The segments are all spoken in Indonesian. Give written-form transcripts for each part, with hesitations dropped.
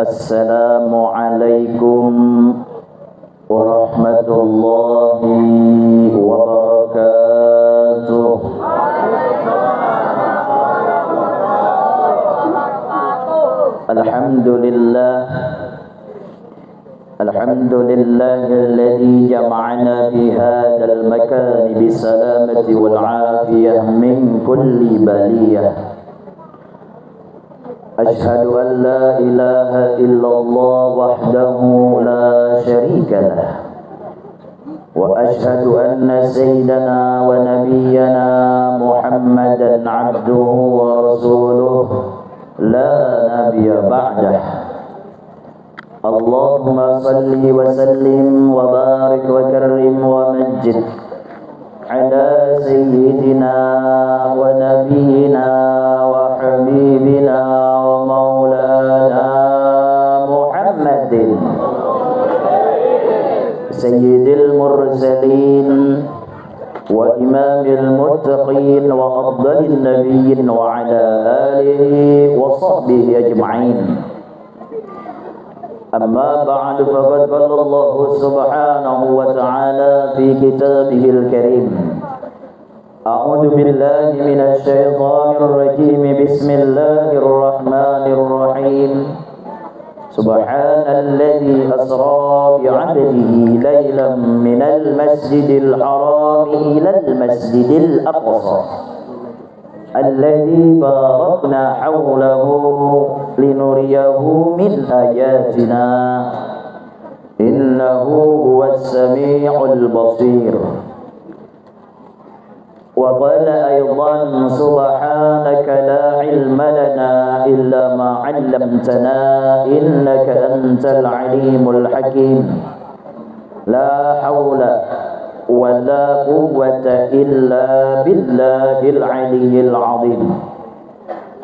Assalamualaikum warahmatullahi wabarakatuh. Alhamdulillahilladzi jama'ana fi hadzal makan bisalamati wal afiyah min kulli baliyah. Ashhadu an la ilaha illallah wahdahu la syarika lah. Wa ashhadu anna sayyidana wa nabiyyana Muhammadan abduhu wa rasuluh la nabiyya ba'dah. Allahumma salli wa sallim wa barik wa karrim wa majid ala sayyidina wa nabiyyina wa habibina wa maulana Muhammadin sayyidil mursalin wa imamil muttaqin wa afdalin nabiyyin wa ala alihi wa sahbihi ajma'in. Amma ba'du, faqad qala Allah subhanahu wa ta'ala fi kitabihil karim. A'udzu billahi minasy syaithanir rajim. Bismillahirrahmanirrahim. Subhanalladzi asra bi 'abdihi lailan minal masjidil haram ilal masjidil aqsa alladzi barakna hawlahu linuriyahu min ayatina innahu huwas sami'ul basir. Wa qala aydan subhanaka la ilma lana illa ma 'allamtana innaka antal alimul hakim. La hawla wa la quwwata illa billahil aliyyil azim.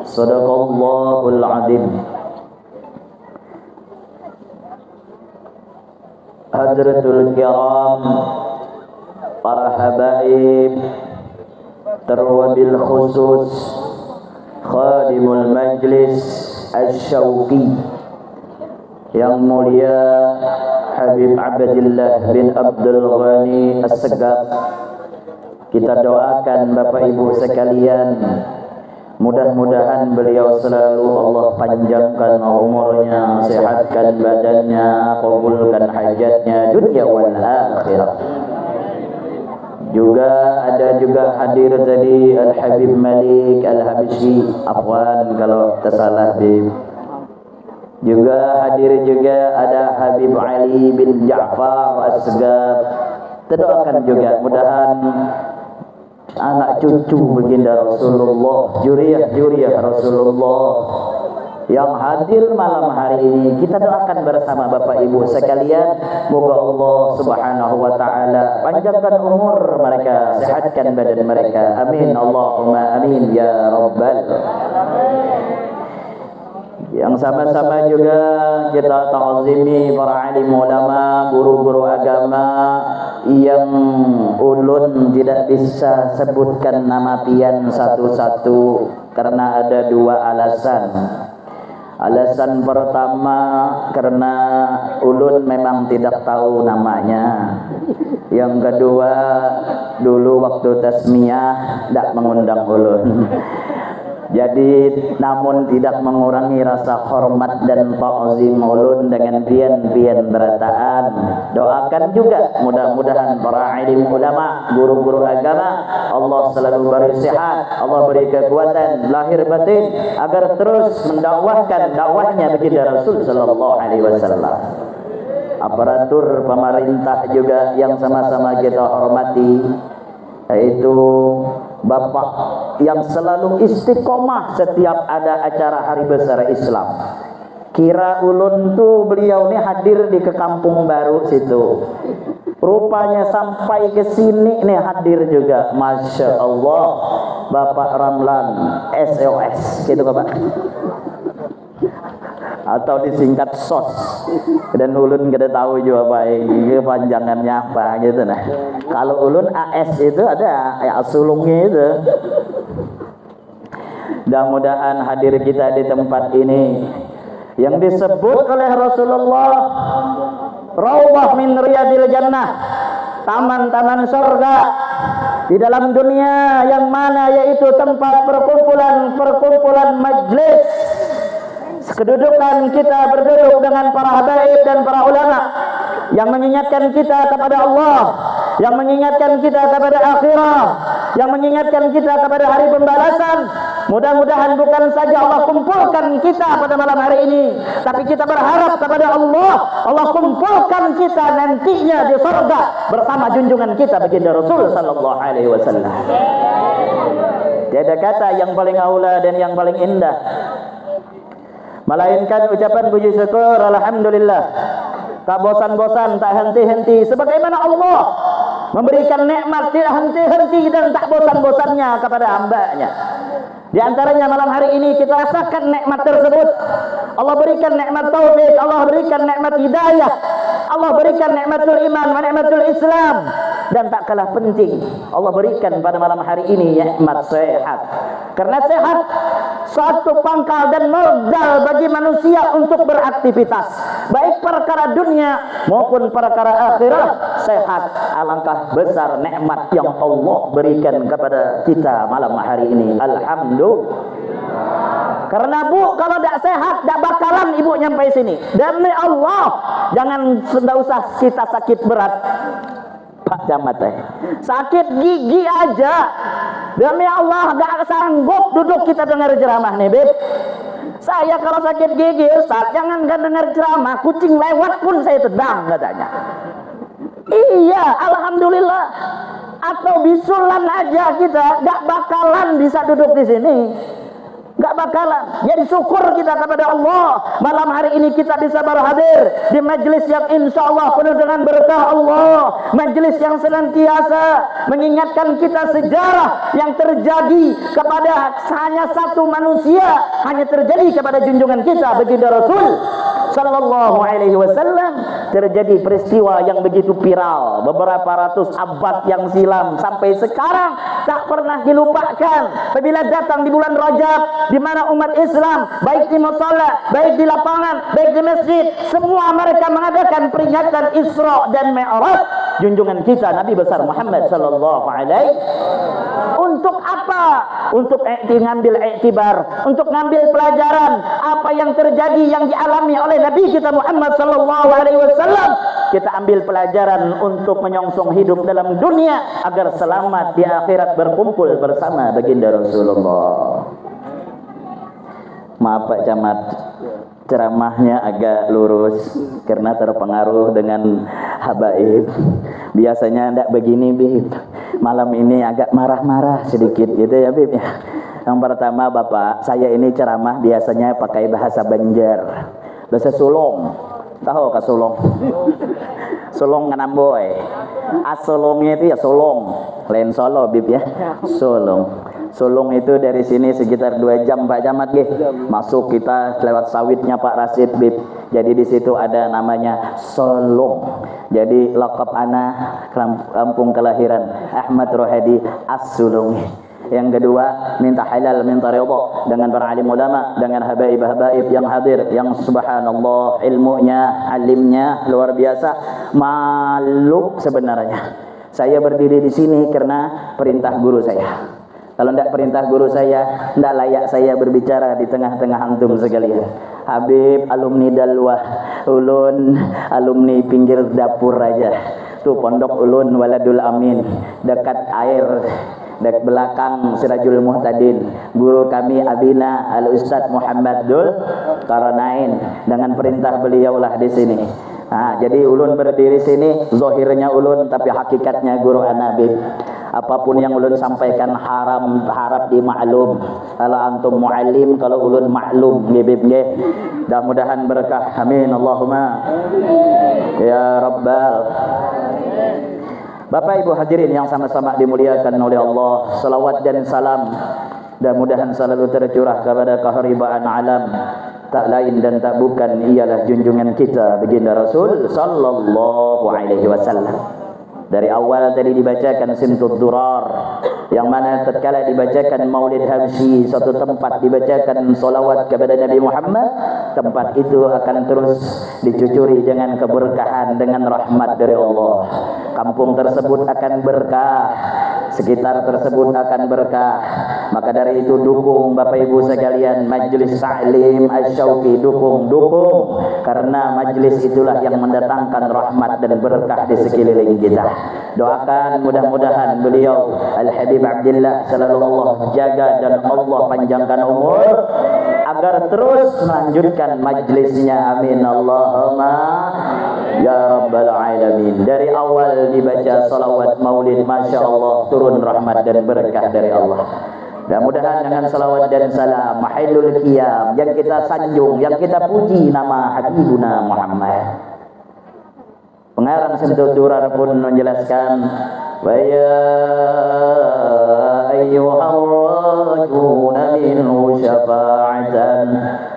Sadaqallahul azim. Hadratul kiram, para habaib, terwabil khusus khadimul majlis asy-syauqi yang mulia Habib Abdillah bin Abdul Ghani As-Segaf, kita doakan Bapak Ibu sekalian, mudah-mudahan beliau selalu Allah panjangkan umurnya, sehatkan badannya, kabulkan hajatnya dunia wal akhirah. Juga ada hadir tadi Al-Habib Malik Al-Habsyi, afwan kalau tersalah Bib. Juga hadir juga ada Habib Ali bin Ja'far As-Segaf. Terdoakan juga mudahan anak cucu baginda Rasulullah, juriyah Rasulullah yang hadir malam hari ini, kita doakan bersama Bapak Ibu sekalian, moga Allah Subhanahu wa taala panjangkan umur mereka, sehatkan badan mereka. Amin Allahumma amin ya rabbal alamin. Yang sama-sama juga kita ta'zimi para alim ulama, guru-guru agama yang ulun tidak bisa sebutkan nama pian satu-satu karena ada dua alasan. Alasan pertama karena ulun memang tidak tahu namanya. Yang kedua, dulu waktu tasmiyah tidak mengundang ulun. Jadi namun tidak mengurangi rasa hormat dan ta'zim ulun dengan pian-pian berataan. Doakan juga mudah-mudahan para alim ulama, guru-guru agama, Allah selalu beri sehat, Allah beri kekuatan lahir batin agar terus mendakwahkan dakwahnya baginda Rasul sallallahu alaihi wasallam. Aparatur pemerintah juga yang sama-sama kita hormati, yaitu Bapak yang selalu istiqomah setiap ada acara hari besar Islam. Kira ulun tuh beliau nih hadir di ke Kampung Baru situ. Rupanya sampai ke sini nih hadir juga. Masya Allah, Bapak Ramlan SOS gitu Bapak. Atau disingkat SOS. Dan ulun gak tahu juga Pak ini panjangannya apa gitu nah. Kalau ulun AS itu ada ya sulungnya itu. Mudah-mudahan hadir kita di tempat ini yang disebut oleh Rasulullah Raudhah min riyadil jannah, taman-taman surga di dalam dunia, yang mana yaitu tempat perkumpulan majlis, kedudukan kita berduduk dengan para habaib dan para ulama yang mengingatkan kita kepada Allah, yang mengingatkan kita kepada akhirat, yang mengingatkan kita kepada hari pembalasan. Mudah-mudahan bukan saja Allah kumpulkan kita pada malam hari ini, tapi kita berharap kepada Allah kumpulkan kita nantinya di surga bersama junjungan kita baginda Rasul sallallahu alaihi wasallam. Tiada kata yang paling aula dan yang paling indah melainkan ucapan puji syukur alhamdulillah. Tak bosan-bosan, tak henti-henti, sebagaimana Allah memberikan nikmat tidak henti-henti dan tak bosan-bosannya kepada hamba-Nya. Di antaranya malam hari ini kita rasakan nikmat tersebut. Allah berikan nikmat taufik, Allah berikan nikmat hidayah, Allah berikan nikmatul iman, nikmatul Islam, dan tak kalah penting Allah berikan pada malam hari ini nikmat sehat. Karena sehat suatu pangkal dan modal bagi manusia untuk beraktivitas, baik perkara dunia maupun perkara akhirat. Sehat alangkah besar nikmat yang Allah berikan kepada kita malam hari ini. Alhamdulillah. Karena Bu, kalau tidak sehat, tidak bakalan Ibu nyampai sini. Demi Allah, jangan tidak usah kita sakit berat, Pak Camat, sakit gigi aja. Demi Allah, tidak sanggup duduk kita dengar ceramah nih, Beb. Saya kalau sakit gigi, Ustaz, jangankan dengar ceramah, kucing lewat pun saya tendang katanya. Iya, alhamdulillah. Atau bisulan aja kita, gak bakalan bisa duduk di sini. Gak bakalan. Jadi syukur kita kepada Allah. Malam hari ini kita bisa berhadir di majlis yang insya Allah penuh dengan berkah Allah. Majlis yang senantiasa mengingatkan kita sejarah yang terjadi kepada hanya satu manusia, hanya terjadi kepada junjungan kita baginda Rasul sallallahu alaihi wasallam. Terjadi peristiwa yang begitu viral beberapa ratus abad yang silam, sampai sekarang tak pernah dilupakan. Apabila datang di bulan Rajab, di mana umat Islam baik di musalla, baik di lapangan, baik di masjid, semua mereka mengadakan peringatan Isra dan Mi'raj junjungan kita Nabi besar Muhammad sallallahu alaihi. Untuk apa? Untuk ngambil iktibar, untuk ngambil pelajaran apa yang terjadi, yang dialami oleh Nabi kita Muhammad sallallahu alaihi wasallam. Kita ambil pelajaran untuk menyongsong hidup dalam dunia agar selamat di akhirat berkumpul bersama baginda Rasulullah. Maaf Pak Camat, ceramahnya agak lurus karena terpengaruh dengan habaib. Biasanya tidak begini, Bib. Malam ini agak marah-marah sedikit gitu ya, Bib ya. Yang pertama Bapak, saya ini ceramah biasanya pakai bahasa Banjar, bahasa Sulong. Tahu ke Sulong? Sulong nganamboy. Asolongnya itu ya Solong, lain Solo, Bib ya. Solong. Solong itu dari sini sekitar 2 jam Pak Camat nggih. Masuk kita lewat sawitnya Pak Rasid, Bib. Jadi di situ ada namanya Solong. Jadi laqab ana kampung kelahiran Ahmad Rohadi As-Sulungi. Yang kedua, minta halal, minta ridha dengan para alim ulama, dengan habaib-habaib yang hadir, yang subhanallah ilmunya, alimnya luar biasa. Malu sebenarnya. Saya berdiri di sini karena perintah guru saya. Kalau tidak perintah guru saya, tidak layak saya berbicara di tengah-tengah antum sekalian. Habib alumni Dalwah, ulun alumni pinggir dapur aja. Tuh pondok ulun Waladul Amin, dekat air, dekat belakang Sirajul Muhtadin. Guru kami Abina Al-Ustadz Muhammad Dul Qaranain, dengan perintah beliaulah di sini. Nah, jadi ulun berdiri sini, zahirnya ulun tapi hakikatnya guru Anabib. Apapun yang ulun sampaikan harap dimaklum. Kalau antum muallim, kalau ulun maklum nggih nggih. Mudah-mudahan berkah. Amin Allahumma ya rabbal. Bapak Ibu hadirin yang sama-sama dimuliakan oleh Allah, salawat dan salam mudah-mudahan selalu tercurah kepada keharibaan alam, tak lain dan tak bukan ialah junjungan kita baginda Rasul sallallahu alaihi wasallam. Dari awal tadi dibacakan Simtud Durar, yang mana tatkala dibacakan Maulid Habsyi, satu tempat dibacakan solawat kepada Nabi Muhammad, tempat itu akan terus dicucuri dengan keberkahan, dengan rahmat dari Allah. Kampung tersebut akan berkah, sekitar tersebut akan berkah. Maka dari itu dukung Bapak Ibu sekalian Majelis Ta'lim Asy-Syauqi, dukung karena majelis itulah yang mendatangkan rahmat dan berkah di sekeliling kita. Doakan mudah-mudahan beliau Al-Habib Abdillah selalu Allah jaga dan Allah panjangkan umur agar terus melanjutkan majlisnya. Amin Allahumma ya rabbal alamin. Dari awal dibaca salawat maulid, Masya Allah, turun rahmat dan berkah dari Allah. Mudah-mudahan dengan salawat dan salam mahallul qiyam yang kita sanjung, yang kita puji nama Habibuna Muhammad. Pengarang Sentul Durar pun menjelaskan, wa ya ayyuhal rajuna minhu syafa'atan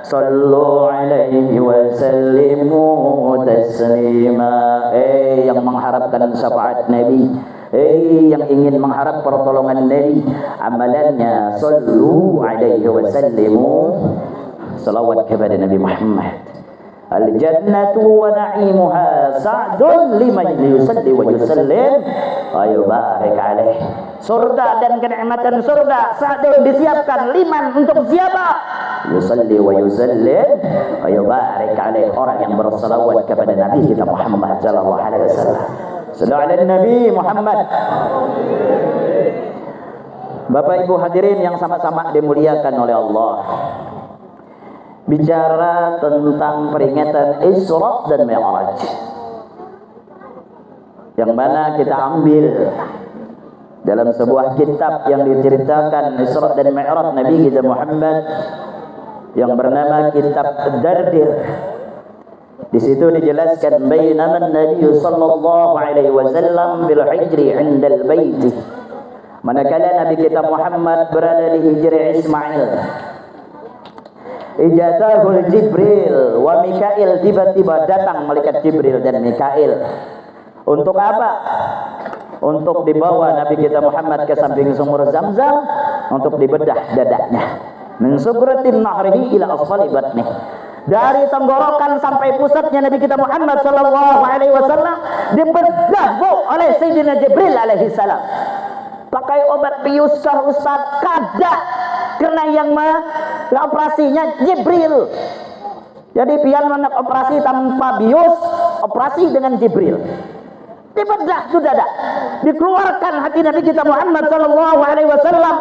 sallu alaihi wa sallimu taslima. Yang mengharapkan syafaat Nabi, yang ingin mengharap pertolongan Nabi, amalannya sallu alaihi wa sallimu, salawat kepada Nabi Muhammad. Al-jannatu wa na'imuha sa'dun liman yusalli wa yusallim wa yubarik alaih. Surga dan kenikmatan surga sa'dun disiapkan liman untuk siapa? Yusalli wa yusallim wa yubarik alaih, orang yang bersalawat kepada Nabi kita Muhammad sallallahu alaihi wasallam. Sallallahu alaihi Nabi Muhammad. Bapak Ibu hadirin yang sama-sama dimuliakan oleh Allah, bicara tentang peringatan Isra dan Mi'raj, yang mana kita ambil dalam sebuah kitab yang diceritakan Isra dan Mi'raj Nabi kita Muhammad yang bernama Kitab Dardir. Di situ dijelaskan bainama Nabi sallallahu alaihi wasallam bil hijri 'inda al-bait, manakala Nabi kita Muhammad berada di Hijri Ismail, ijazahul Jibril wa Mikail, tiba-tiba datang malaikat Jibril dan Mikail. Untuk apa? Untuk dibawa Nabi kita Muhammad ke samping sumur Zamzam untuk dibedah dadanya. Min sugratin nahrihi ila asfali batnih, dari tenggorokan sampai pusatnya Nabi kita Muhammad sallallahu alaihi wasallam dibedah oleh Sayyidina Jibril alaihi salam. Pakai obat bius kah Ustaz? Kada, karena yang operasinya Jibril. Jadi pian operasi tanpa bius, operasi dengan Jibril. Dibedah itu dada, dikeluarkan hati Nabi kita Muhammad sallallahu alaihi wasallam,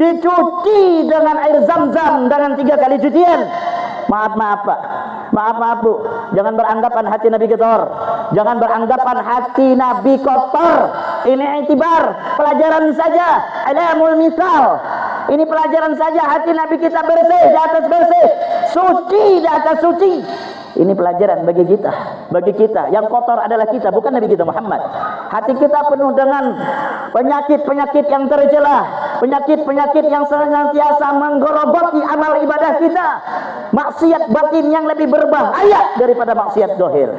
dicuci dengan air Zam-Zam dengan 3 kali cucian. Maaf Pak, maaf Bu, jangan beranggapan hati Nabi kotor, jangan beranggapan hati Nabi kotor. Ini itibar, pelajaran saja, alamul misal. Ini pelajaran saja, hati Nabi kita bersih, di atas bersih, suci di atas suci. Ini pelajaran bagi kita. Yang kotor adalah kita, bukan Nabi kita Muhammad. Hati kita penuh dengan penyakit-penyakit yang tercela, penyakit-penyakit yang senantiasa menggerogoti amal ibadah kita, maksiat batin yang lebih berbahaya daripada maksiat zahir.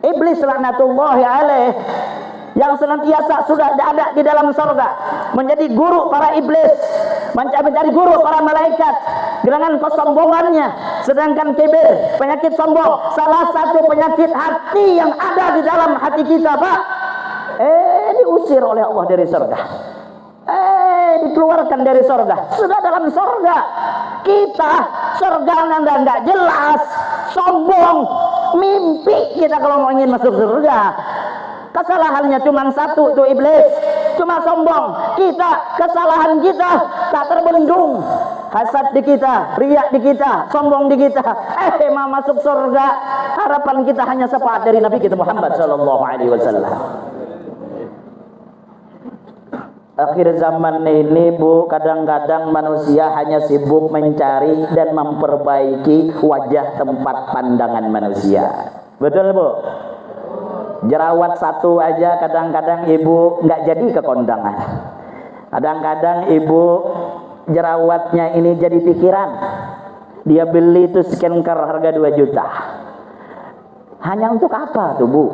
Iblis laknatullahi alaih yang senantiasa sudah ada di dalam surga, menjadi guru para iblis, mencari guru para malaikat dengan kesombongannya. Sedangkan kibir, penyakit sombong, salah satu penyakit hati yang ada di dalam hati kita, Pak. Diusir oleh Allah dari surga, dikeluarkan dari surga. Sudah dalam surga, kita surga nggak jelas, sombong, mimpi kita kalau mau ingin masuk surga. Kesalahannya cuma satu, tuh iblis, cuma sombong. Kesalahan kita tak terbendung, hasad di kita, riak di kita, sombong di kita. Mau masuk surga, harapan kita hanya syafaat dari Nabi kita Muhammad sallallahu alaihi wasallam. Akhir zaman ini Bu, kadang-kadang manusia hanya sibuk mencari dan memperbaiki wajah tempat pandangan manusia. Betul Bu? Jerawat satu aja kadang-kadang ibu nggak jadi ke kondangan. Kadang-kadang ibu jerawatnya ini jadi pikiran. Dia beli itu skincare harga 2 juta. Hanya untuk apa tuh Bu?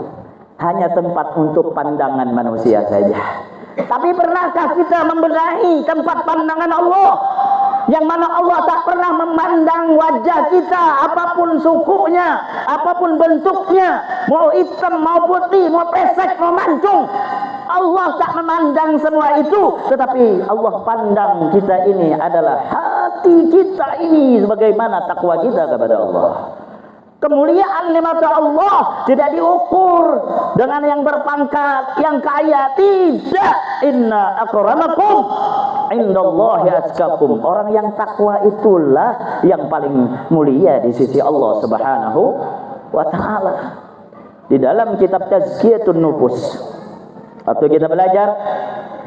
Hanya tempat untuk pandangan manusia saja. Tapi pernahkah kita membenahi tempat pandangan Allah? yang mana Allah tak pernah memandang wajah kita, apapun sukunya, apapun bentuknya, mau hitam, mau putih, mau pesek, mau mancung. Allah tak memandang semua itu, tetapi Allah pandang kita ini adalah hati kita ini, sebagaimana takwa kita kepada Allah. Kemuliaan di mata Allah tidak diukur dengan yang berpangkat, yang kaya, tidak. Inna akramakum indallahi atqakum. Orang yang takwa itulah yang paling mulia di sisi Allah Subhanahu wa taala. Di dalam kitab Tazkiyatun Nufus, waktu kita belajar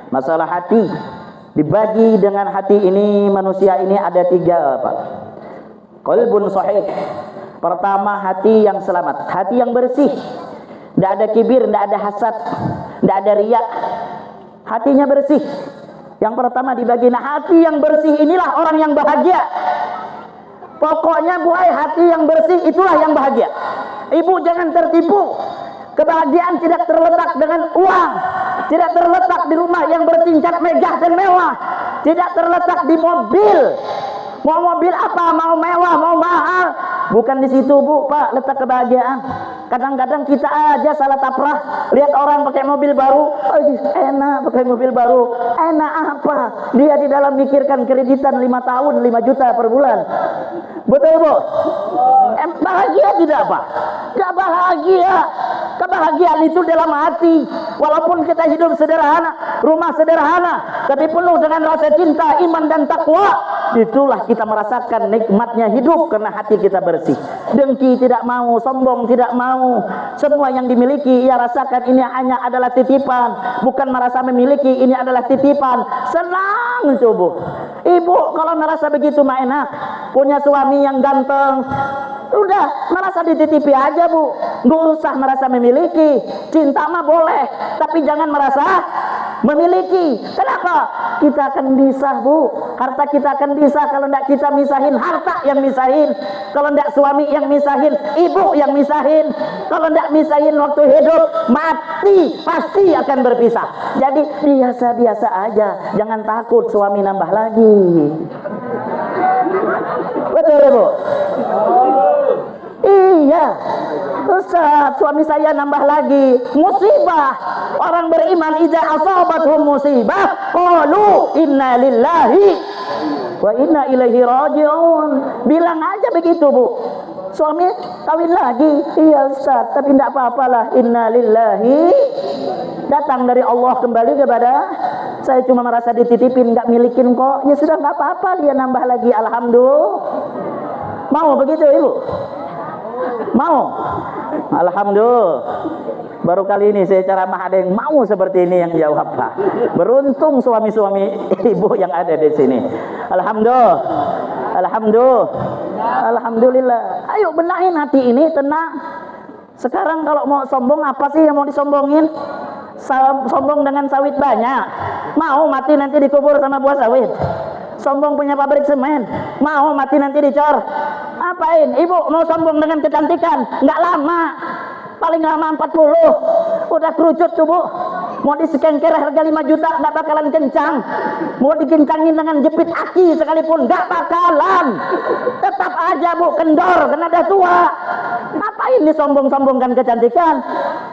masalah hati, dibagi dengan hati ini, manusia ini ada 3 apa? Qalbun sahih. Pertama, hati yang selamat, hati yang bersih, tidak ada kibir, tidak ada hasad, tidak ada riya, hatinya bersih. Yang pertama dibagi. Nah, hati yang bersih inilah orang yang bahagia. Pokoknya buai, hati yang bersih itulah yang bahagia. Ibu jangan tertipu. Kebahagiaan tidak terletak dengan uang, tidak terletak di rumah yang bertingkat megah dan mewah, tidak terletak di mobil. Mau mobil apa, mau mewah, mau mahal, bukan di situ Bu, Pak, letak kebahagiaan. Kadang-kadang kita aja salah kaprah, lihat orang pakai mobil baru, oh, enak pakai mobil baru, enak apa? Dia di dalam mikirkan kreditan 5 tahun 5 juta per bulan. Betul Bu? Bahagia tidak Pak? Gak bahagia. Kebahagiaan itu dalam hati. Walaupun kita hidup sederhana, rumah sederhana, tapi penuh dengan rasa cinta, iman dan takwa, itulah kita merasakan nikmatnya hidup karena hati kita bersih. Dengki tidak mau, sombong tidak mau. Semua yang dimiliki ia rasakan ini hanya adalah titipan, bukan merasa memiliki ini adalah titipan. Senang itu Bu. Ibu kalau merasa begitu mah enak, punya suami yang ganteng, udah merasa dititipi aja Bu, nggak usah merasa memiliki. Cinta mah boleh, tapi jangan merasa memiliki. Kenapa? Kita akan bisa Bu, harta kita akan bisa kalau tidak kita misahin, harta yang misahin. Kalau tidak suami yang misahin, ibu yang misahin. Kalau tidak misahin waktu hidup, mati pasti akan berpisah. Jadi biasa-biasa aja, jangan takut suami nambah lagi. Betul Bu? Iya Ustaz, suami saya nambah lagi. Musibah. Orang beriman idza asabatuhum musibah qalu inna lillahi wa inna ilaihi raji'un. Bilang aja begitu Bu. Suami kawin lagi. Iya Ustaz, tapi tidak apa-apalah. Inna lillahi, datang dari Allah kembali kepada saya, cuma merasa dititipin, nggak milikin kok. Ya sudah, nggak apa-apa, dia nambah lagi. Alhamdulillah. Mau begitu Ibu? Mau? Alhamdulillah. Baru kali ini saya ceramah ada yang mau seperti ini yang jawab Pak. Beruntung suami-suami ibu yang ada di sini. Alhamdulillah. Alhamdulillah. Alhamdulillah. Ayo benahin hati ini, tenang. Sekarang kalau mau sombong, apa sih yang mau disombongin? Sombong dengan sawit banyak, mau mati nanti dikubur sama buah sawit. Sombong punya pabrik semen, mau mati nanti dicor. Apain? Ibu mau sombong dengan kecantikan, nggak lama, paling lama 40 udah kerucut tuh Bu. Mau disekengker harga 5 juta nggak bakalan kencang. Mau dikencangin dengan jepit aki sekalipun nggak bakalan. Tetap aja Bu kendor karena udah tua. Ngapain disombong-sombongkan kecantikan?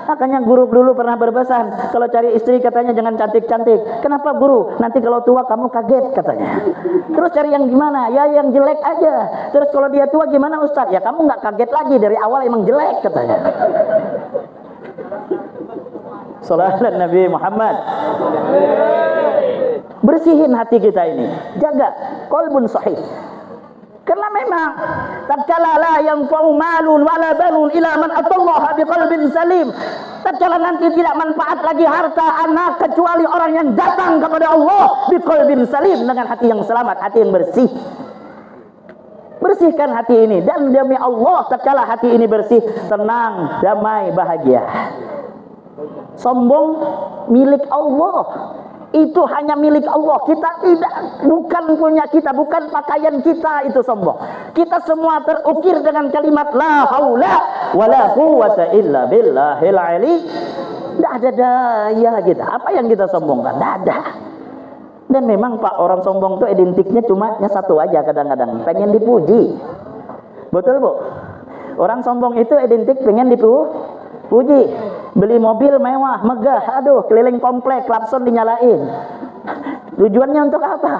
Makanya guru dulu pernah berpesan, kalau cari istri katanya jangan cantik-cantik. Kenapa guru? Nanti kalau tua kamu kaget katanya. Terus cari yang gimana? Ya yang jelek aja. Terus kalau dia tua gimana Ustaz? Ya kamu nggak kaget lagi, dari awal emang jelek katanya. Sallallahu Nabi Muhammad. Bersihin hati kita ini, jaga qalbun sahih. Karena memang tatkala la yanfa'u malun wala banun ila man atallaha biqalbin salim. Tatkala nanti tidak manfaat lagi harta, anak, kecuali orang yang datang kepada Allah biqalbin salim, dengan hati yang selamat, hati yang bersih. Bersihkan hati ini, dan demi Allah tatkala hati ini bersih, tenang, damai, bahagia. Sombong milik Allah, itu hanya milik Allah. Kita tidak, bukan punya kita, bukan pakaian kita itu sombong. Kita semua terukir dengan kalimat la haula wala quwwata illa billahil ali. Tidak ada daya kita. Apa yang kita sombongkan? Tidak ada. Dan memang Pak, orang sombong tuh identiknya cuma satu aja kadang-kadang, pengen dipuji. Betul Bu? Orang sombong itu identik pengen dipuji. Beli mobil mewah, megah, aduh keliling komplek, klakson dinyalain. Tujuannya untuk apa?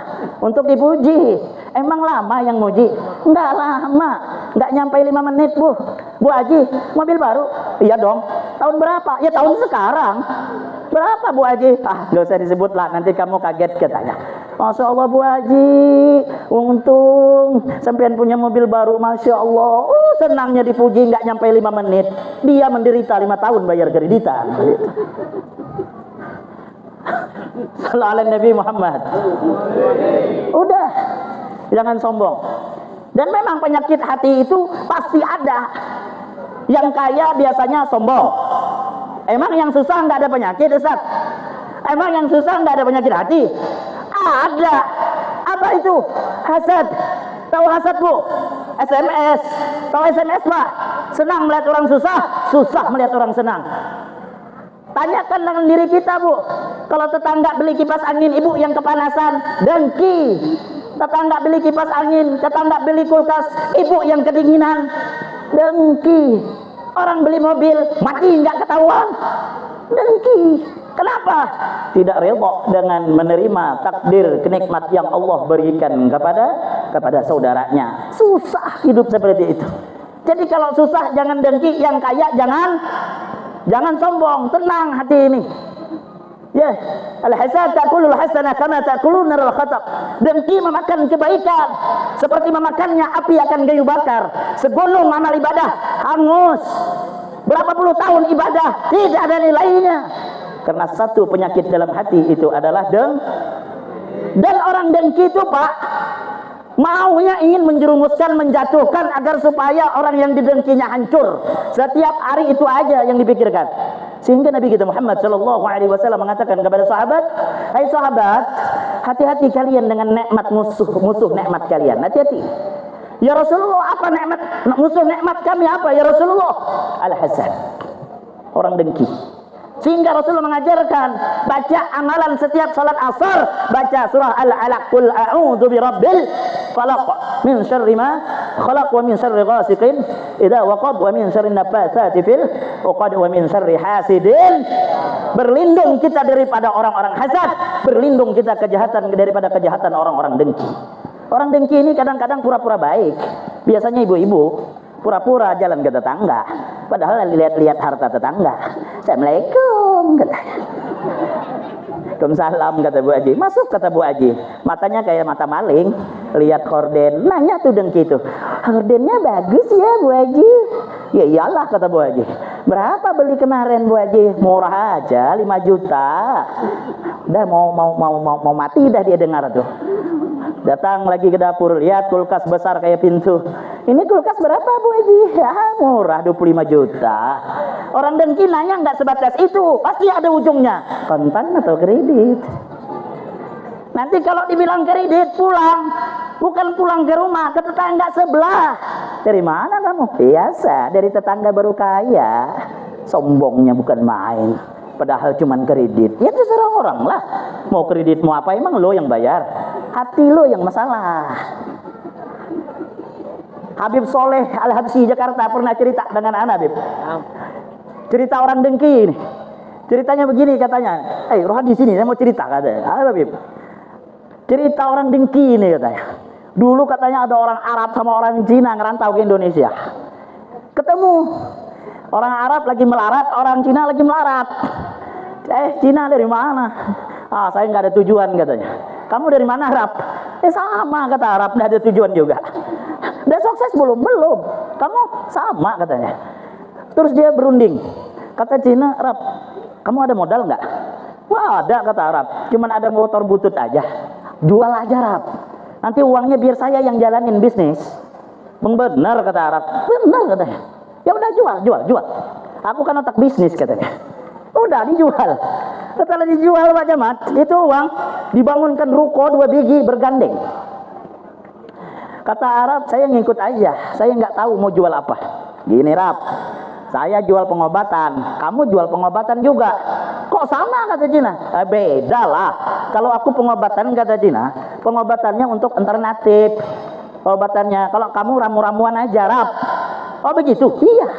Untuk dipuji. Emang lama yang muji? Enggak lama, enggak nyampe 5 menit Bu. Bu Haji, mobil baru? Iya dong. Tahun berapa? Ya tahun sekarang. Berapa Bu Haji? Ah, gak usah disebut lah, nanti kamu kaget katanya. Masya Allah Bu Haji, untung sampean punya mobil baru, Masya Allah. Senangnya dipuji, nggak nyampe 5 menit. Dia menderita 5 tahun bayar kreditan. Sallallahu Nabi Muhammad. Udah, jangan sombong. Dan memang penyakit hati itu pasti ada. Yang kaya biasanya sombong. Emang yang susah nggak ada penyakit, Ustaz? Emang yang susah nggak ada penyakit hati? Ada. Apa itu? Hasad. Tahu hasad Bu? SMS. Tahu SMS Pak? Senang melihat orang susah, susah melihat orang senang. Tanyakan dengan diri kita Bu. Kalau tetangga beli kipas angin, ibu yang kepanasan, dengki. Tetangga beli kipas angin, tetangga beli kulkas, ibu yang kedinginan, dengki. Orang beli mobil, mati nggak ketahuan, dengki. Kenapa? Tidak rela dengan menerima takdir kenikmat yang Allah berikan kepada saudaranya. Susah hidup seperti itu. Jadi kalau susah jangan dengki, yang kaya jangan sombong, tenang hati ini. Ya, al-hasad ta'kulul hasanah kama ta'kulun naral khatab. Dengki memakan kebaikan seperti memakannya api akan kayu bakar. Segunung amal ibadah hangus. Berapa puluh tahun ibadah tidak ada nilainya. Karena satu penyakit dalam hati itu adalah dan orang dengki itu Pak, maunya ingin menjerumuskan, menjatuhkan agar supaya orang yang didengkinya hancur. Setiap hari itu aja yang dipikirkan. Sehingga Nabi kita Muhammad Shallallahu Alaihi Wasallam mengatakan kepada sahabat, hai sahabat, hati-hati kalian dengan nikmat musuh nikmat kalian. Hati-hati. Ya Rasulullah, apa nikmat musuh nikmat kami apa ya Rasulullah? Al-hasad, orang dengki. Sehingga Rasulullah mengajarkan baca amalan setiap salat asar, baca surah Al-Alaq, qul a'udzu birabbil falaq min syarri ma khalaq wa min syarri ghasiqin idza waqab wa min syarri nafatsati fil 'uqad wa min syarri hasidin. Berlindung kita daripada orang-orang hasad, berlindung kita daripada kejahatan orang-orang dengki. Orang dengki ini kadang-kadang pura-pura baik. Biasanya ibu-ibu pura-pura jalan ke tetangga, padahal lihat-lihat harta tetangga. Assalamualaikum katanya. Waalaikumsalam kata Bu Haji. Masuk kata Bu Haji. Matanya kayak mata maling. Lihat horden. Nanya tuh dengki itu. Hordennya bagus ya Bu Haji. Ya iyalah kata Bu Haji. Berapa beli kemarin Bu Haji? Murah aja 5 juta. Udah mau mati dah dia dengar tuh. Datang lagi ke dapur, lihat kulkas besar kayak pintu. Ini kulkas berapa Bu Haji? Ya murah 25 juta. Orang dengki nanya nggak sebatas itu, pasti ada ujungnya. Kontan atau kredit? Nanti kalau dibilang kredit pulang, bukan pulang ke rumah, ke tetangga sebelah. Dari mana kamu? Biasa, dari tetangga baru kaya. Sombongnya bukan main. Padahal cuman kredit. Ya terserah orang lah. Mau kredit mau apa, emang lo yang bayar? Hati lo yang masalah. Habib Soleh Al-Habsyi Jakarta pernah cerita dengan anak Habib. Cerita orang dengki ini. Ceritanya begini katanya. Rohadi sini, saya mau cerita katanya. Habib. Cerita orang dengki ini katanya. Dulu katanya ada orang Arab sama orang Cina ngerantau ke Indonesia. Ketemu. Orang Arab lagi melarat, orang Cina lagi melarat. Cina dari mana? Saya nggak ada tujuan katanya. Kamu dari mana Arab? Sama kata Arab, nggak ada tujuan juga. Udah sukses belum? Belum. Kamu sama katanya. Terus dia berunding. Kata Cina, Arab, kamu ada modal nggak? Wah ada kata Arab. Cuman ada motor butut aja. Jual aja Arab. Nanti uangnya biar saya yang jalanin bisnis. Benar kata Arab. Benar katanya. Ya udah jual. Aku kan otak bisnis katanya. Udah dijual. Setelah dijual Pak Jamat, itu uang dibangunkan ruko 2 biji bergandeng. Kata Arab, saya ngikut aja. Saya nggak tahu mau jual apa. Gini Rab, saya jual pengobatan, kamu jual pengobatan juga. Kok kok sama kata Jina. Beda lah. Kalau aku pengobatan kata Jina, pengobatannya untuk alternatif. Obatannya kalau kamu ramu-ramuan aja Rab. Oh begitu? Iya,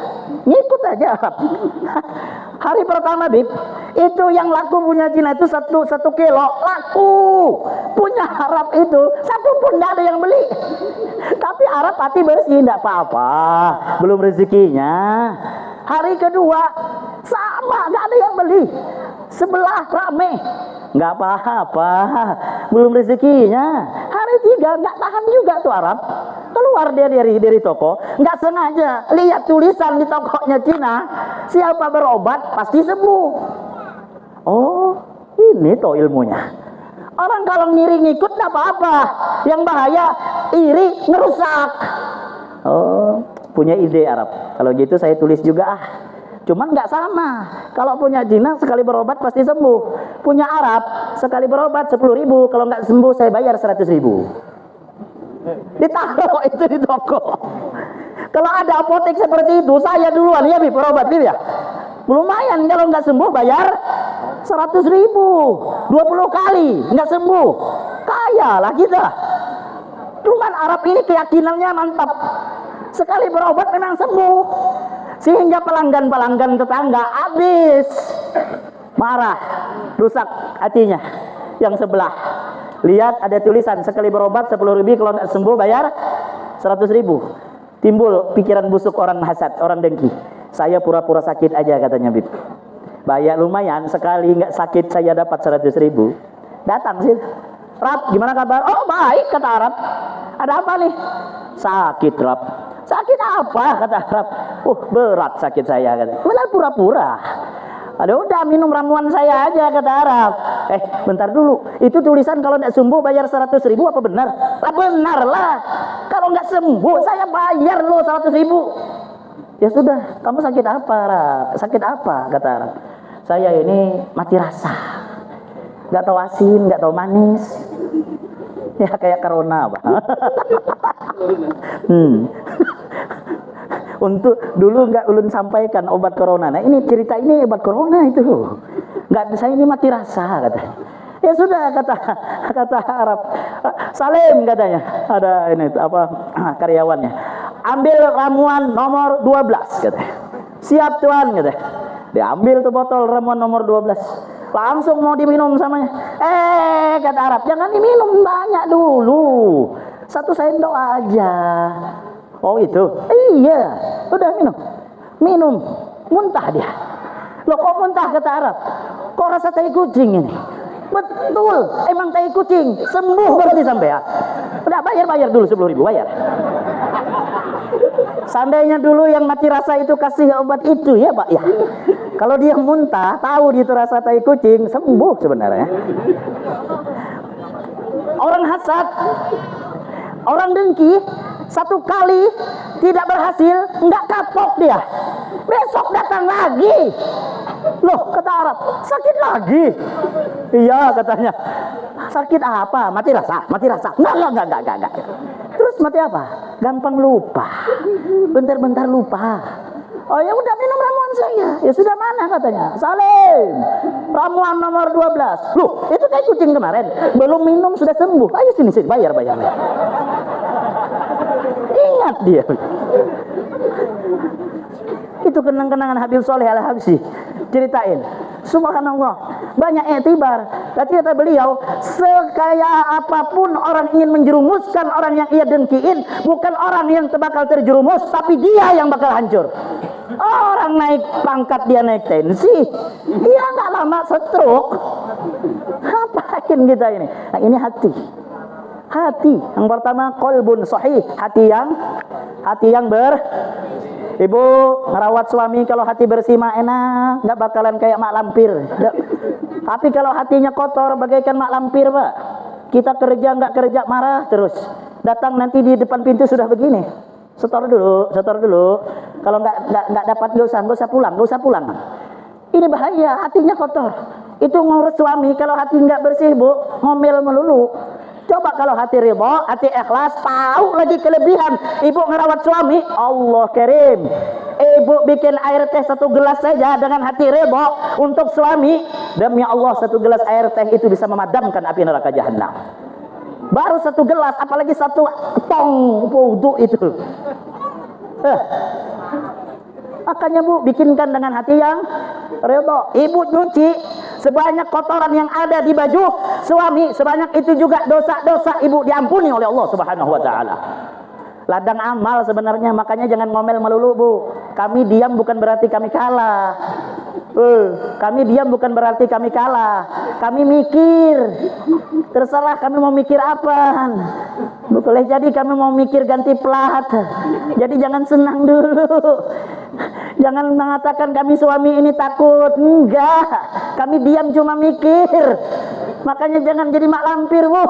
ngikut aja Rab. Hari pertama Bib, itu yang laku punya Cina itu satu kilo laku. Punya Arab itu satu pun tidak ada yang beli. Tapi Arab hati bersih, tidak apa-apa, belum rezekinya. Hari kedua sama, nggak ada yang beli. Sebelah rame, nggak apa-apa, belum rezekinya. Hari tiga nggak tahan juga tuh Arab, keluar dia dari toko, nggak sengaja lihat tulisan di tokonya Cina, siapa berobat pasti sembuh. Oh, ini tuh ilmunya. Orang kalau ngiri ngikut nggak apa-apa, yang bahaya iri ngerusak. Oh, punya ide Arab. Kalau gitu saya tulis juga Cuman nggak sama. Kalau punya Cina sekali berobat pasti sembuh. Punya Arab sekali berobat 10.000. Kalau nggak sembuh saya bayar 100.000. Ditaruh itu di toko. Kalau ada apotek seperti itu, saya duluan ya Bib, berobat Bib ya. Lumayan kalau nggak sembuh bayar 100.000. 20 kali nggak sembuh, kaya lah kita. Cuman Arab ini keyakinannya mantap. Sekali berobat memang sembuh. Sehingga pelanggan-pelanggan tetangga habis marah, rusak hatinya. Yang sebelah lihat ada tulisan sekali berobat 10.000, kalau tidak sembuh bayar 100.000. Timbul pikiran busuk orang hasad, orang dengki. Saya pura-pura sakit aja katanya Bib. Bayar lumayan, sekali nggak sakit saya dapat 100.000. Datang sih, Rab gimana kabar? Oh baik kata Arab. Ada apa nih? Sakit Rab. Sakit apa kata Arab? Berat sakit saya kata. Benar pura-pura. Aduh udah minum ramuan saya aja kata Arab. Bentar dulu, itu tulisan kalau nggak sembuh bayar 100.000 apa benar? Lah benar lah. Kalau nggak sembuh saya bayar lo 100.000. Ya sudah, kamu sakit apa Arab? Sakit apa kata Arab? Saya ini mati rasa. Nggak tahu asin, nggak tahu manis. Ya kayak corona Pak. Untuk dulu nggak ulun sampaikan obat corona. Nah ini cerita ini obat corona itu. Nggak, saya ini mati rasa kata. Ya sudah kata Arab. Salim katanya. Ada ini apa karyawannya. Ambil ramuan nomor 12 katanya. Siap tuan katanya. Diambil tuh botol ramuan nomor 12. Langsung mau diminum samanya. Kata Arab, jangan diminum banyak dulu. 1 sendok aja. Oh itu? Iya. Udah minum. Muntah dia. Loh kok muntah kata Arab? Kok rasa tai kucing ini? Betul, emang tai kucing. Sembuh berarti sampai ya. Udah bayar dulu 10.000 bayar. Seandainya dulu yang mati rasa itu kasih obat itu ya Pak ya. Kalau dia muntah, tahu dia itu rasa tai kucing, sembuh sebenarnya. Orang hasad, orang dengki, 1 kali tidak berhasil, nggak kapok dia. Besok datang lagi. Loh kata Arab, sakit lagi? Iya katanya. Sakit apa? Mati rasa. Enggak. Terus mati apa? Gampang lupa. Bentar-bentar lupa. Oh ya udah minum ramuan saya. Ya sudah mana katanya? Salim. Ramuan nomor 12. Loh, itu kayak kucing kemarin. Belum minum sudah sembuh. Ayo sini bayar. Ingat dia. Itu kenang-kenangan Habib Soleh Al-Habsyi. Ceritain. Subhanallah, banyak etibar. Kata beliau, sekaya apapun orang ingin menjerumuskan orang yang ia dengkiin, bukan orang yang bakal terjerumus, tapi dia yang bakal hancur. Orang naik pangkat, dia naik tensi, dia nggak lama stroke. Ngapain kita ini? Nah, ini hati. Yang pertama qalbun sahih, hati yang Ibu merawat suami kalau hati bersih mah enak, nggak bakalan kayak mak lampir. Tapi kalau hatinya kotor bagaikan mak lampir Pak. Kita kerja nggak kerja marah terus. Datang nanti di depan pintu sudah begini. Setor dulu. Kalau nggak dapat nggak usah pulang. Ini bahaya, hatinya kotor. Itu ngurus suami kalau hati nggak bersih Bu, ngomel melulu. Coba kalau hati ridha, hati ikhlas, tahu lagi kelebihan ibu ngerawat suami, Allah Karim. Ibu bikin air teh 1 gelas saja dengan hati ridha untuk suami, Demi Allah, satu gelas air teh itu bisa memadamkan api neraka jahanam. Baru satu gelas, apalagi satu tong wudu itu. Makanya Bu, bikinkan dengan hati yang redha. Ibu nyuci sebanyak kotoran yang ada di baju suami, sebanyak itu juga dosa-dosa ibu diampuni oleh Allah Subhanahu wa taala. Ladang amal sebenarnya, makanya jangan ngomel melulu Bu. Kami diam bukan berarti kami kalah. Kami diam bukan berarti kami kalah. Kami mikir. Terserah kami mau mikir apa. Boleh jadi kami mau mikir ganti plat. Jadi jangan senang dulu. Jangan mengatakan kami suami ini takut. Enggak. Kami diam cuma mikir. Makanya jangan jadi mak lampir Bu.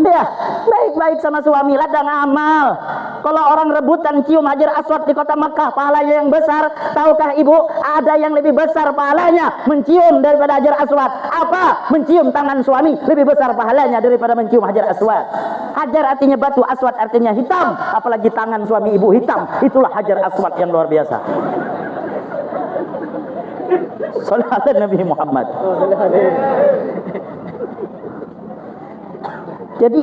Ya, baik-baik sama suami, ladang amal. Kalau orang rebutan cium Hajar Aswad di kota Mekah, pahalanya yang besar. Tahukah ibu, ada yang lebih besar pahalanya mencium daripada Hajar Aswad? Apa? Mencium tangan suami lebih besar pahalanya daripada mencium Hajar Aswad. Hajar artinya batu, Aswad artinya hitam. Apalagi tangan suami ibu hitam. Itulah Hajar Aswad yang luar biasa. Sallallahu Nabi Muhammad. Jadi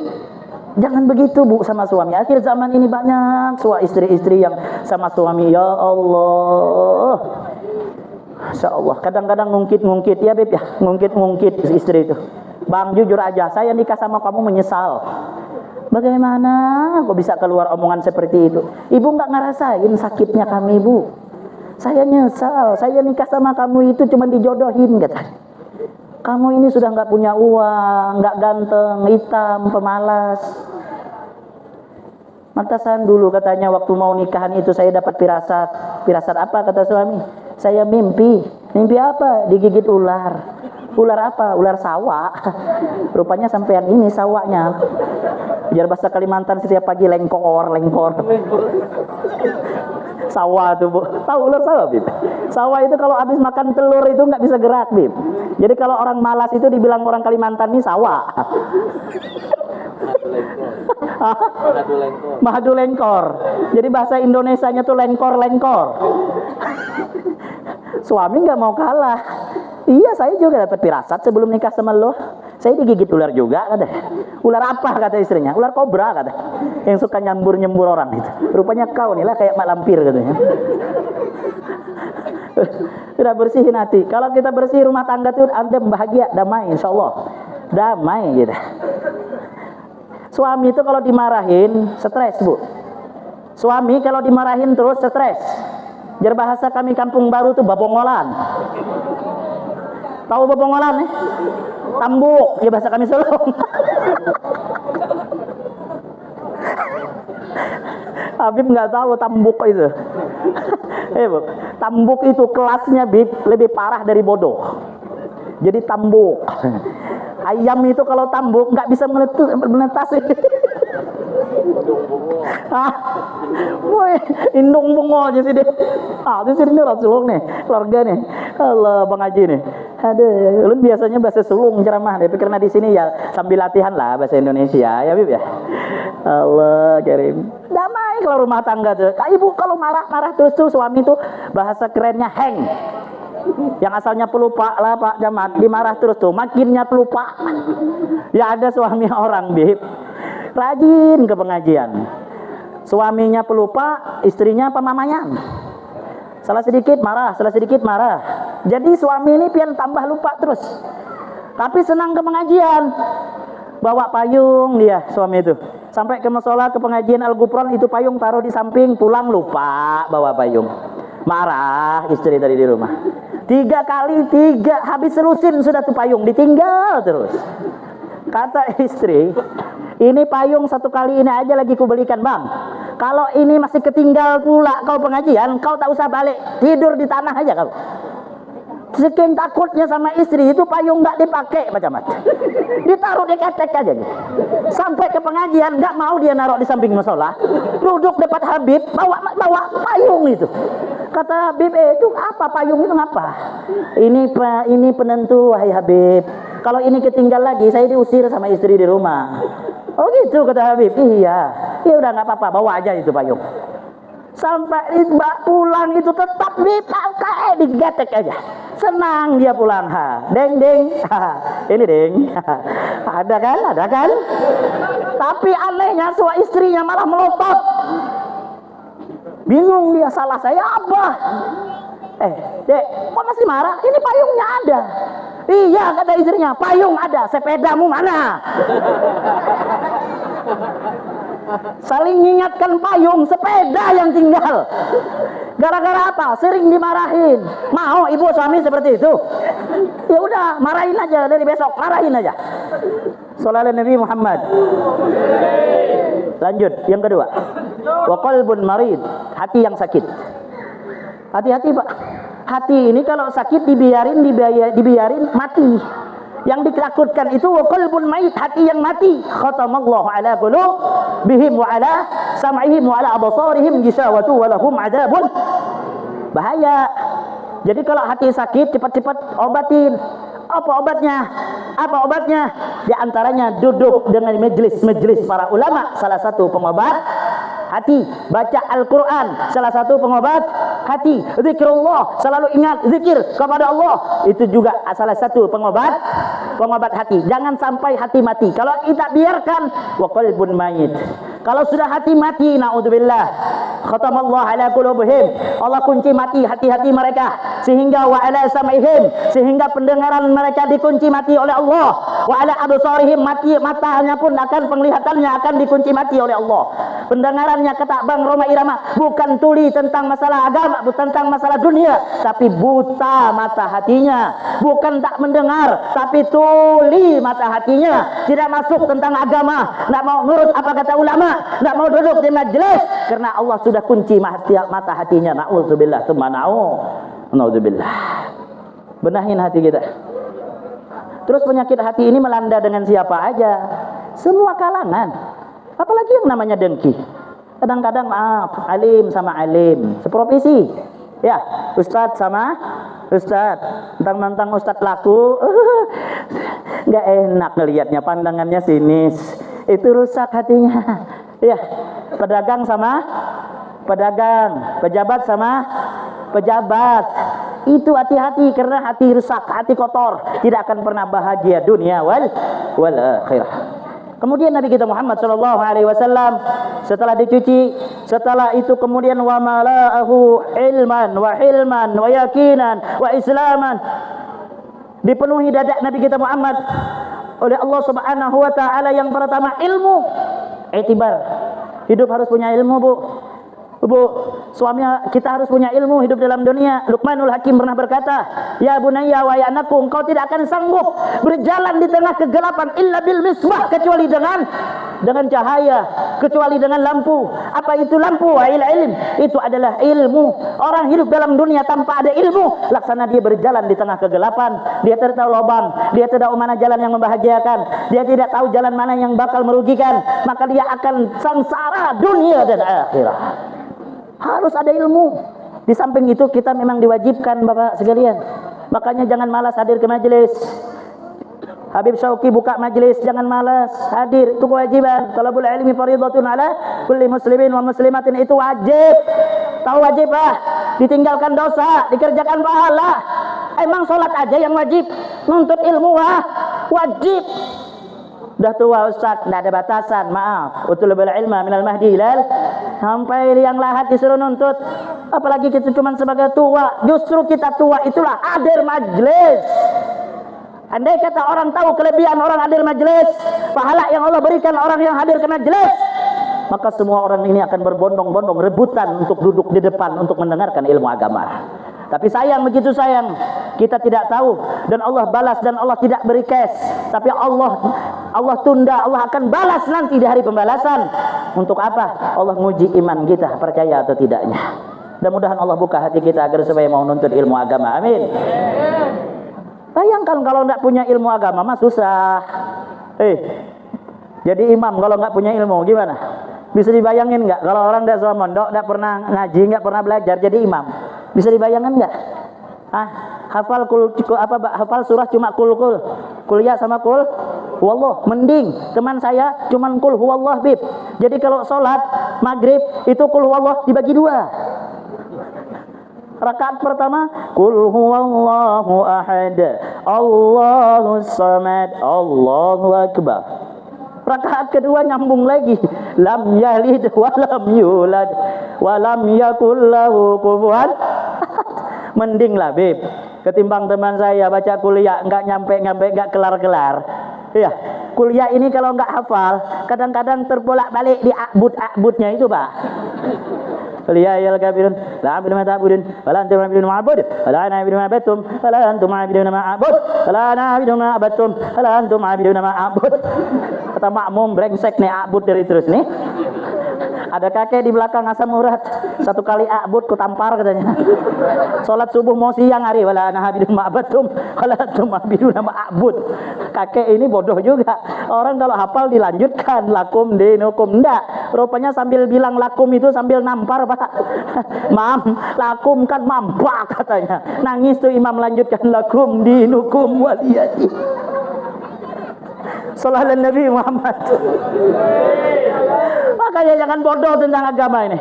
jangan begitu Bu sama suami. Akhir zaman ini banyak istri-istri yang sama suami. Ya Allah, Masya Allah. Kadang-kadang ngungkit-ngungkit ya Beb ya, ngungkit-ngungkit istri itu. Bang jujur aja, saya nikah sama kamu menyesal. Bagaimana kok bisa keluar omongan seperti itu? Ibu nggak ngerasain sakitnya kami Bu. Saya nyesal, saya nikah sama kamu itu cuma dijodohin kata. Kamu ini sudah nggak punya uang, nggak ganteng, hitam, pemalas. Mantasan dulu katanya waktu mau nikahan itu saya dapat firasat. Firasat apa kata suami? Saya mimpi. Mimpi apa? Digigit ular. Ular apa? Ular sawah. Rupanya sampean ini sawahnya. Biar bahasa Kalimantan setiap pagi lengkor. Sawah tuh Bu. Tahu ular sawah Bib? Sawah itu kalau habis makan telur itu nggak bisa gerak Bib. Jadi kalau orang malas itu dibilang orang Kalimantan ini sawah. Mahadu lengkor. Jadi bahasa Indonesianya tuh lengkor. Suami nggak mau kalah. Iya, saya juga dapat firasat sebelum nikah sama lo. Saya digigit ular juga kata. Ular apa kata istrinya? Ular kobra kata. Yang suka nyambur orang itu. Rupanya kau nih lah kayak mak lampir katanya. Sudah bersihin hati. Kalau kita bersih rumah tangga tuh ada bahagia, damai insyaallah. Damai gitu. Suami itu kalau dimarahin stres Bu. Suami kalau dimarahin terus stres. Jar bahasa kami kampung baru tuh babongolan. Tahu babongolan Tambuk, ya bahasa kami Solo. Habib nggak tahu tambuk itu. Bu, tambuk itu kelasnya Bib lebih parah dari bodoh. Jadi tambuk. Ayam itu kalau tambuk nggak bisa menetas. Woi, indung bungo aja sih deh. Di sini Rasulullah nih, keluarga nih. Allah Bang Haji nih. Aduh, lu biasanya bahasa sulung ceramah deh, karena di sini ya sambil latihan lah bahasa Indonesia ya Bib ya. Allah Karim. Damai kalau rumah tangga tuh. Ibu kalau marah-marah terus tuh suami tuh bahasa kerennya hang. Yang asalnya pelupa lah Pak Jamat, dimarah terus tuh makinnya pelupa. Ya ada suami orang Bib rajin ke pengajian. Suaminya pelupa, istrinya pemamayan. Salah sedikit marah. Jadi suami ini pian tambah lupa terus. Tapi senang ke pengajian. Bawa payung dia suami itu. Sampai ke musola ke pengajian Al-Ghufran itu payung taruh di samping, pulang lupa bawa payung. Marah istri tadi di rumah. 3 kali habis selusin sudah tuh payung ditinggal terus. Kata istri, ini payung 1 kali ini aja lagi kubelikan Bang. Kalau ini masih ketinggal pula kau pengajian, kau tak usah balik, tidur di tanah aja kau. Saking takutnya sama istri itu payung nggak dipakai macam ditaruh di ketek aja gitu. Sampai ke pengajian nggak mau dia naruh di samping musola, duduk dekat Habib bawa payung itu. Kata Habib, itu apa payung itu ngapa? Ini penentu wahai Habib. Kalau ini ketinggal lagi saya diusir sama istri di rumah. Oh gitu kata Habib. Iya. Ya udah nggak apa-apa, bawa aja itu payung. Sampai pulang itu tetap dipakai, digetek aja. Senang dia pulang. Deng deng. Ini deng. Ada kan? Tapi anehnya istrinya malah melotot. Bingung dia, salah saya apa? Dek, kok masih marah? Ini payungnya ada. Iya, kata istrinya, payung ada, sepedamu mana? Saling mengingatkan payung, sepeda yang tinggal. Gara-gara apa? Sering dimarahin. Mau ibu suami seperti itu? Ya udah, marahin aja dari besok, marahin aja. Shallallahu Nabi Muhammad. Lanjut, yang kedua. Wa qalbun marid, hati yang sakit. Hati-hati, Pak. Hati ini kalau sakit dibiarin mati. Yang ditakutkan itu wa qalbun mayit, hati yang mati. Khatamallahu ala qulubihim wa ala sam'ihim wa ala absarihim gisawatu wa lahum adzabun. Bahaya. Jadi kalau hati sakit cepat-cepat obatin. Apa obatnya? Di antaranya duduk dengan majelis para ulama, salah satu pengobat hati. Baca Al-Quran, salah satu pengobat hati. Zikrullah, selalu ingat zikir kepada Allah, itu juga salah satu pengobat hati. Jangan sampai hati mati. Kalau kita biarkan, wa qalbun mayit. Kalau sudah hati mati, naudzubillah, khatamallahu ala qulubihim, Allah kunci mati hati-hati mereka, sehingga wa ala sam'ihim, sehingga pendengaran mereka dikunci mati oleh Allah, wa ala absarihim, matanya pun penglihatannya akan dikunci mati oleh Allah. Pendengarannya, kata Bang Roma Irama, bukan tuli tentang masalah agama, bukan tentang masalah dunia, tapi buta mata hatinya. Bukan tak mendengar, tapi tuli mata hatinya, tidak masuk tentang agama, tidak mau nurut apa kata ulama, tidak mau duduk di majelis, karena Allah sudah kunci mata hatinya. Na'udzubillah, na'udzubillah. Benahin hati kita. Terus penyakit hati ini melanda dengan siapa aja, semua kalangan, apalagi yang namanya dengki. Kadang-kadang maaf, alim sama alim seprofesi, ya, ustadz sama ustadz, tentang ustadz laku, nggak enak ngelihatnya, pandangannya sinis, itu rusak hatinya. Ya, pedagang sama pedagang, pejabat sama pejabat, itu hati-hati, karena hati rusak, hati kotor, tidak akan pernah bahagia dunia wal akhirah. Kemudian Nabi kita Muhammad sallallahu alaihi wasallam setelah dicuci, setelah itu kemudian wa mala'ahu ilman wa hilman wa yakinan wa islaman, dipenuhi dada Nabi kita Muhammad oleh Allah Subhanahu wa taala. Yang pertama ilmu, itibar. Hidup harus punya ilmu, Bu, suami kita harus punya ilmu hidup dalam dunia. Luqmanul Hakim pernah berkata, ya bunayya wa ya anakku, engkau tidak akan sanggup berjalan di tengah kegelapan illa bil misbah, kecuali dengan cahaya, kecuali dengan lampu. Apa itu lampu? Ilm, itu adalah ilmu. Orang hidup dalam dunia tanpa ada ilmu, laksana dia berjalan di tengah kegelapan. Dia tidak tahu lubang, dia tidak tahu mana jalan yang membahagiakan, dia tidak tahu jalan mana yang bakal merugikan, maka dia akan sengsara dunia dan akhirat. Harus ada ilmu. Di samping itu kita memang diwajibkan, Bapak sekalian, makanya jangan malas hadir ke majelis. Habib Syauqi buka majelis, jangan malas hadir, itu kewajiban. Talabul ilmi fardhatun ala kulli muslimin wa muslimatin, itu wajib. Tahu wajib, Pak? Ditinggalkan dosa, dikerjakan pahala. Emang sholat aja yang wajib? Nuntut ilmu wajib. Udah tua Ustaz, tidak ada batasan, maaf. Utulubul ilma minal mahdi ilal, sampai yang lahat disuruh nuntut. Apalagi kita cuma sebagai tua. Justru kita tua itulah hadir majlis. Andai kata orang tahu kelebihan orang hadir majlis, pahala yang Allah berikan orang yang hadir ke majlis, maka semua orang ini akan berbondong-bondong rebutan untuk duduk di depan untuk mendengarkan ilmu agama. Tapi sayang, begitu sayang, kita tidak tahu, dan Allah balas, dan Allah tidak beri cash, tapi Allah tunda. Allah akan balas nanti di hari pembalasan. Untuk apa? Allah nguji iman kita, percaya atau tidaknya. Mudah-mudahan Allah buka hati kita agar supaya mau nuntut ilmu agama. Amin. Bayangkan kalau tidak punya ilmu agama mah susah. Jadi imam kalau nggak punya ilmu gimana? Bisa dibayangin nggak kalau orang tidak sama mondok, tidak pernah ngaji, nggak pernah belajar jadi imam? Bisa dibayangkan nggak? Hafal surah cuma kul, kuliah sama kul huwallah. Mending teman saya cuman kul huwallah bib. Jadi kalau sholat maghrib itu kul huwallah dibagi 2. Rakaat pertama kul huwallahu ahad, Allahus samad, Allahu akbar. Rakaat kedua nyambung lagi, lam yalid wa lam yulad wa lam yakul lahu kufuwan. Mending lah bib ketimbang teman saya baca kuliah enggak nyampe enggak kelar-kelar. Iya, kuliah ini kalau enggak hafal kadang-kadang terbolak-balik di abudnya itu, Pak. Kuliah ya kafirun la abudu ma ta'budun wala antum abidun ma'bud wala ana abidu ma abattum wala antum abidun ma'bud wala ana abidu ma abattum wala antum abidun ma'bud. Kata makmum brengsek nih abud dari terus nih. Ada kakek di belakang asam urat, 1 kali abud ku tampar katanya. Salat subuh mau siang hari wala ana abidun ma abattum wala antum abidun ma'bud. Kakek ini bodoh juga. Orang kalau hafal dilanjutkan lakum dinukum, enggak. Rupanya sambil bilang lakum itu sambil nampar, Pak. Mam, lakum kan mampak katanya. Nangis tuh imam lanjutkan lakum dinukum waliyati. Sallallahu Nabi Muhammad. Makanya jangan bodoh tentang agama ini.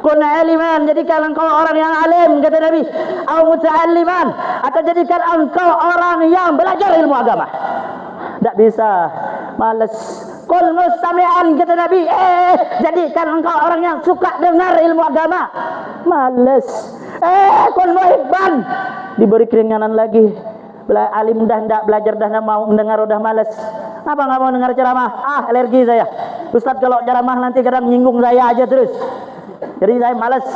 Kun aliman, jadikan engkau orang yang alim kata Nabi. Au muta'alliman, atau jadikan engkau orang yang belajar ilmu agama. Tidak bisa, males. Kul mustami'an kata Nabi. Jadikan engkau orang yang suka dengar ilmu agama. Males. Kul muhibban, diberi keringanan lagi. Alim dah tidak belajar, dah tidak mau mendengar, udah males. Apa nggak mau dengar ceramah? Alergi saya. Ustadz kalau ceramah nanti kadang nyinggung saya aja terus. Jadi saya males.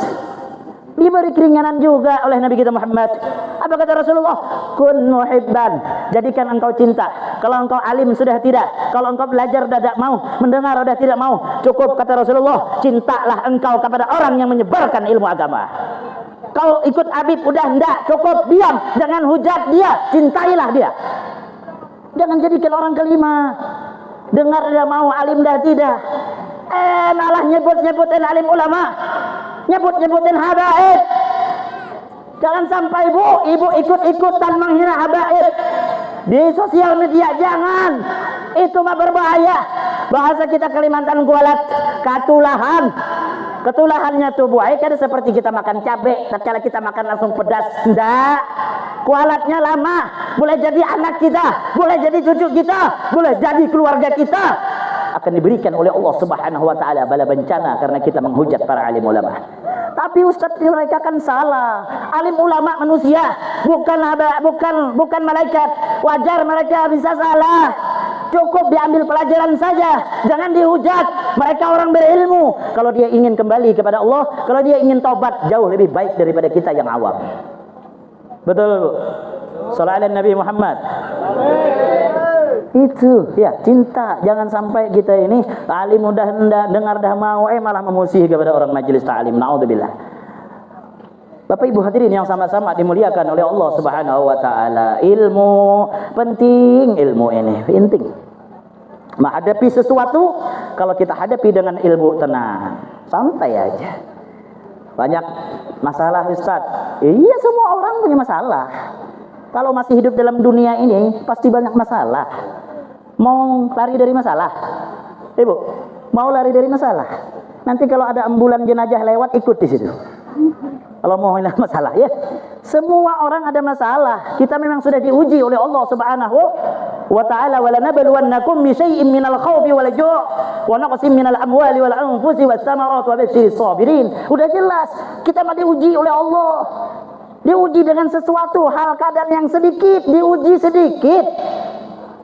Diberi keringanan juga oleh Nabi kita Muhammad. Apa kata Rasulullah? Kun muhibban, jadikan engkau cinta. Kalau engkau alim sudah tidak, kalau engkau belajar sudah tidak mau, mendengar sudah tidak mau, cukup kata Rasulullah, cintalah engkau kepada orang yang menyebarkan ilmu agama. Kau ikut Habib udah enggak, cukup diam, jangan hujat dia, cintailah dia. Jangan jadikan orang kelima. Dengar dia mau, alim dah tidak. Malah nyebut-nyebutin alim ulama, nyebut-nyebutin habaib. Jangan sampai ibu ikut-ikutan menghina habaib di sosial media, jangan. Itu mah berbahaya. Bahasa kita Kalimantan Kualat, katulahan. Ketulahannya tubuh kan seperti kita makan cabai, tatkala kita makan langsung pedas. Enggak. Kualatnya lama, boleh jadi anak kita, boleh jadi cucu kita, boleh jadi keluarga kita akan diberikan oleh Allah Subhanahu wa taala bala bencana karena kita menghujat para alim ulama. Tapi ustaz mereka kan salah. Alim ulama manusia, bukan malaikat. Wajar mereka bisa salah. Cukup diambil pelajaran saja, jangan dihujat. Mereka orang berilmu. Kalau dia ingin kembali kepada Allah, kalau dia ingin taubat, jauh lebih baik daripada kita yang awam. Betul, Bu? Sallallahu alaihi Nabi Muhammad. Itu ya, cinta. Jangan sampai kita ini alim udah dengar dah mau malah memusuhi kepada orang majelis ta'lim. Naudzubillah. Bapak Ibu hadirin yang sama-sama dimuliakan oleh Allah Subhanahu wa taala. Ilmu penting, ilmu ini penting. Menghadapi sesuatu kalau kita hadapi dengan ilmu tenang, santai aja. Banyak masalah Ustaz. Iya, semua orang punya masalah. Kalau masih hidup dalam dunia ini pasti banyak masalah. Mau lari dari masalah? Ibu, mau lari dari masalah? Nanti kalau ada ambulan jenazah lewat ikut di situ. Kalau mau hilang masalah ya. Semua orang ada masalah. Kita memang sudah diuji oleh Allah Subhanahu wa taala, wa lanabluwannakum bi syai'in minal khawfi wal ju' wa naqsin minal amwali wal anfusi was samarat wa basyiris sabirin. Udah jelas kita mah diuji oleh Allah. Diuji dengan sesuatu hal keadaan yang sedikit, diuji sedikit.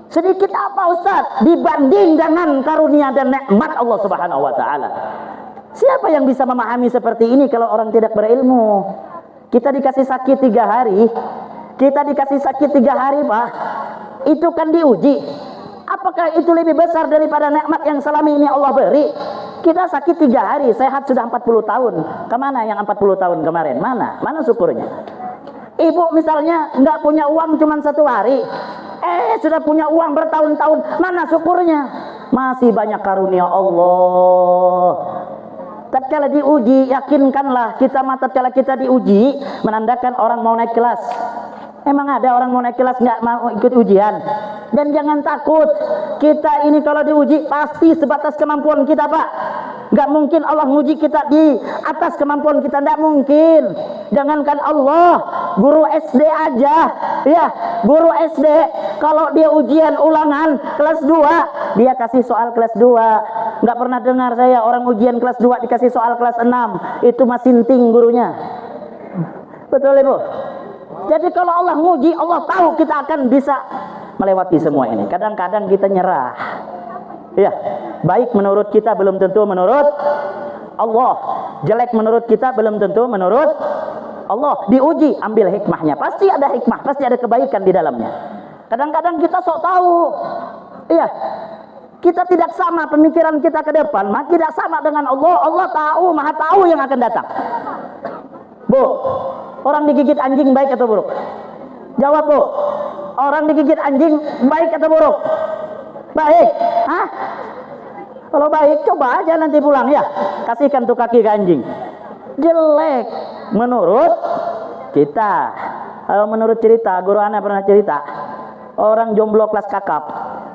Sedikit apa Ustaz? Dibanding dengan karunia dan nikmat Allah Subhanahu wa taala. Siapa yang bisa memahami seperti ini kalau orang tidak berilmu? Kita dikasih sakit 3 hari, kita dikasih sakit 3 hari, Pak. Itu kan diuji. Apakah itu lebih besar daripada nikmat yang selama ini Allah beri? Kita sakit 3 hari, sehat sudah 40 tahun. Kemana yang 40 tahun kemarin? Mana syukurnya? Ibu misalnya nggak punya uang cuma 1 hari, sudah punya uang bertahun-tahun. Mana syukurnya? Masih banyak karunia Allah. Tatkala diuji, yakinkanlah kita tatkala kita diuji menandakan orang mau naik kelas. Emang ada orang mau naik kelas nggak mau ikut ujian? Dan jangan takut, kita ini kalau diuji pasti sebatas kemampuan kita, Pak. Gak mungkin Allah nguji kita di atas kemampuan kita, gak mungkin. Jangankan Allah, guru SD aja, ya, guru SD kalau dia ujian ulangan kelas 2, dia kasih soal kelas 2. Gak pernah dengar saya orang ujian kelas 2 dikasih soal kelas 6, itu masih sinting gurunya. Betul Ibu? Jadi kalau Allah nguji, Allah tahu kita akan bisa melewati semua ini. Kadang-kadang kita nyerah. Ya, baik menurut kita belum tentu menurut Allah. Jelek menurut kita belum tentu menurut Allah. Diuji, ambil hikmahnya. Pasti ada hikmah, pasti ada kebaikan di dalamnya. Kadang-kadang kita sok tahu. Iya. Kita tidak sama pemikiran kita ke depan, maka tidak sama dengan Allah. Allah tahu, Maha tahu yang akan datang. Bu, orang digigit anjing baik atau buruk? Jawab, Bu. Orang digigit anjing baik atau buruk? Baik. Hah? Kalau baik, coba aja nanti pulang ya. Kasihkan tuh kaki ke anjing. Jelek menurut kita. Kalau menurut cerita, guru anak pernah cerita, orang jomblo kelas kakap,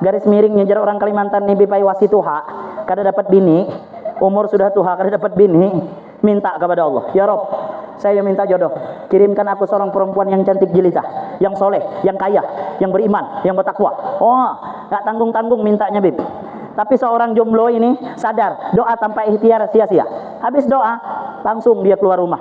garis miring ngejar orang Kalimantan nih bipai wasituha, kada dapat bini, umur sudah tua kada dapat bini, minta kepada Allah, ya Rob, saya minta jodoh, kirimkan aku seorang perempuan yang cantik jelita, yang soleh, yang kaya, yang beriman, yang bertakwa. Oh, gak tanggung-tanggung mintanya Bib. Tapi seorang jomblo ini sadar, doa tanpa ikhtiar sia-sia. Habis doa, langsung dia keluar rumah.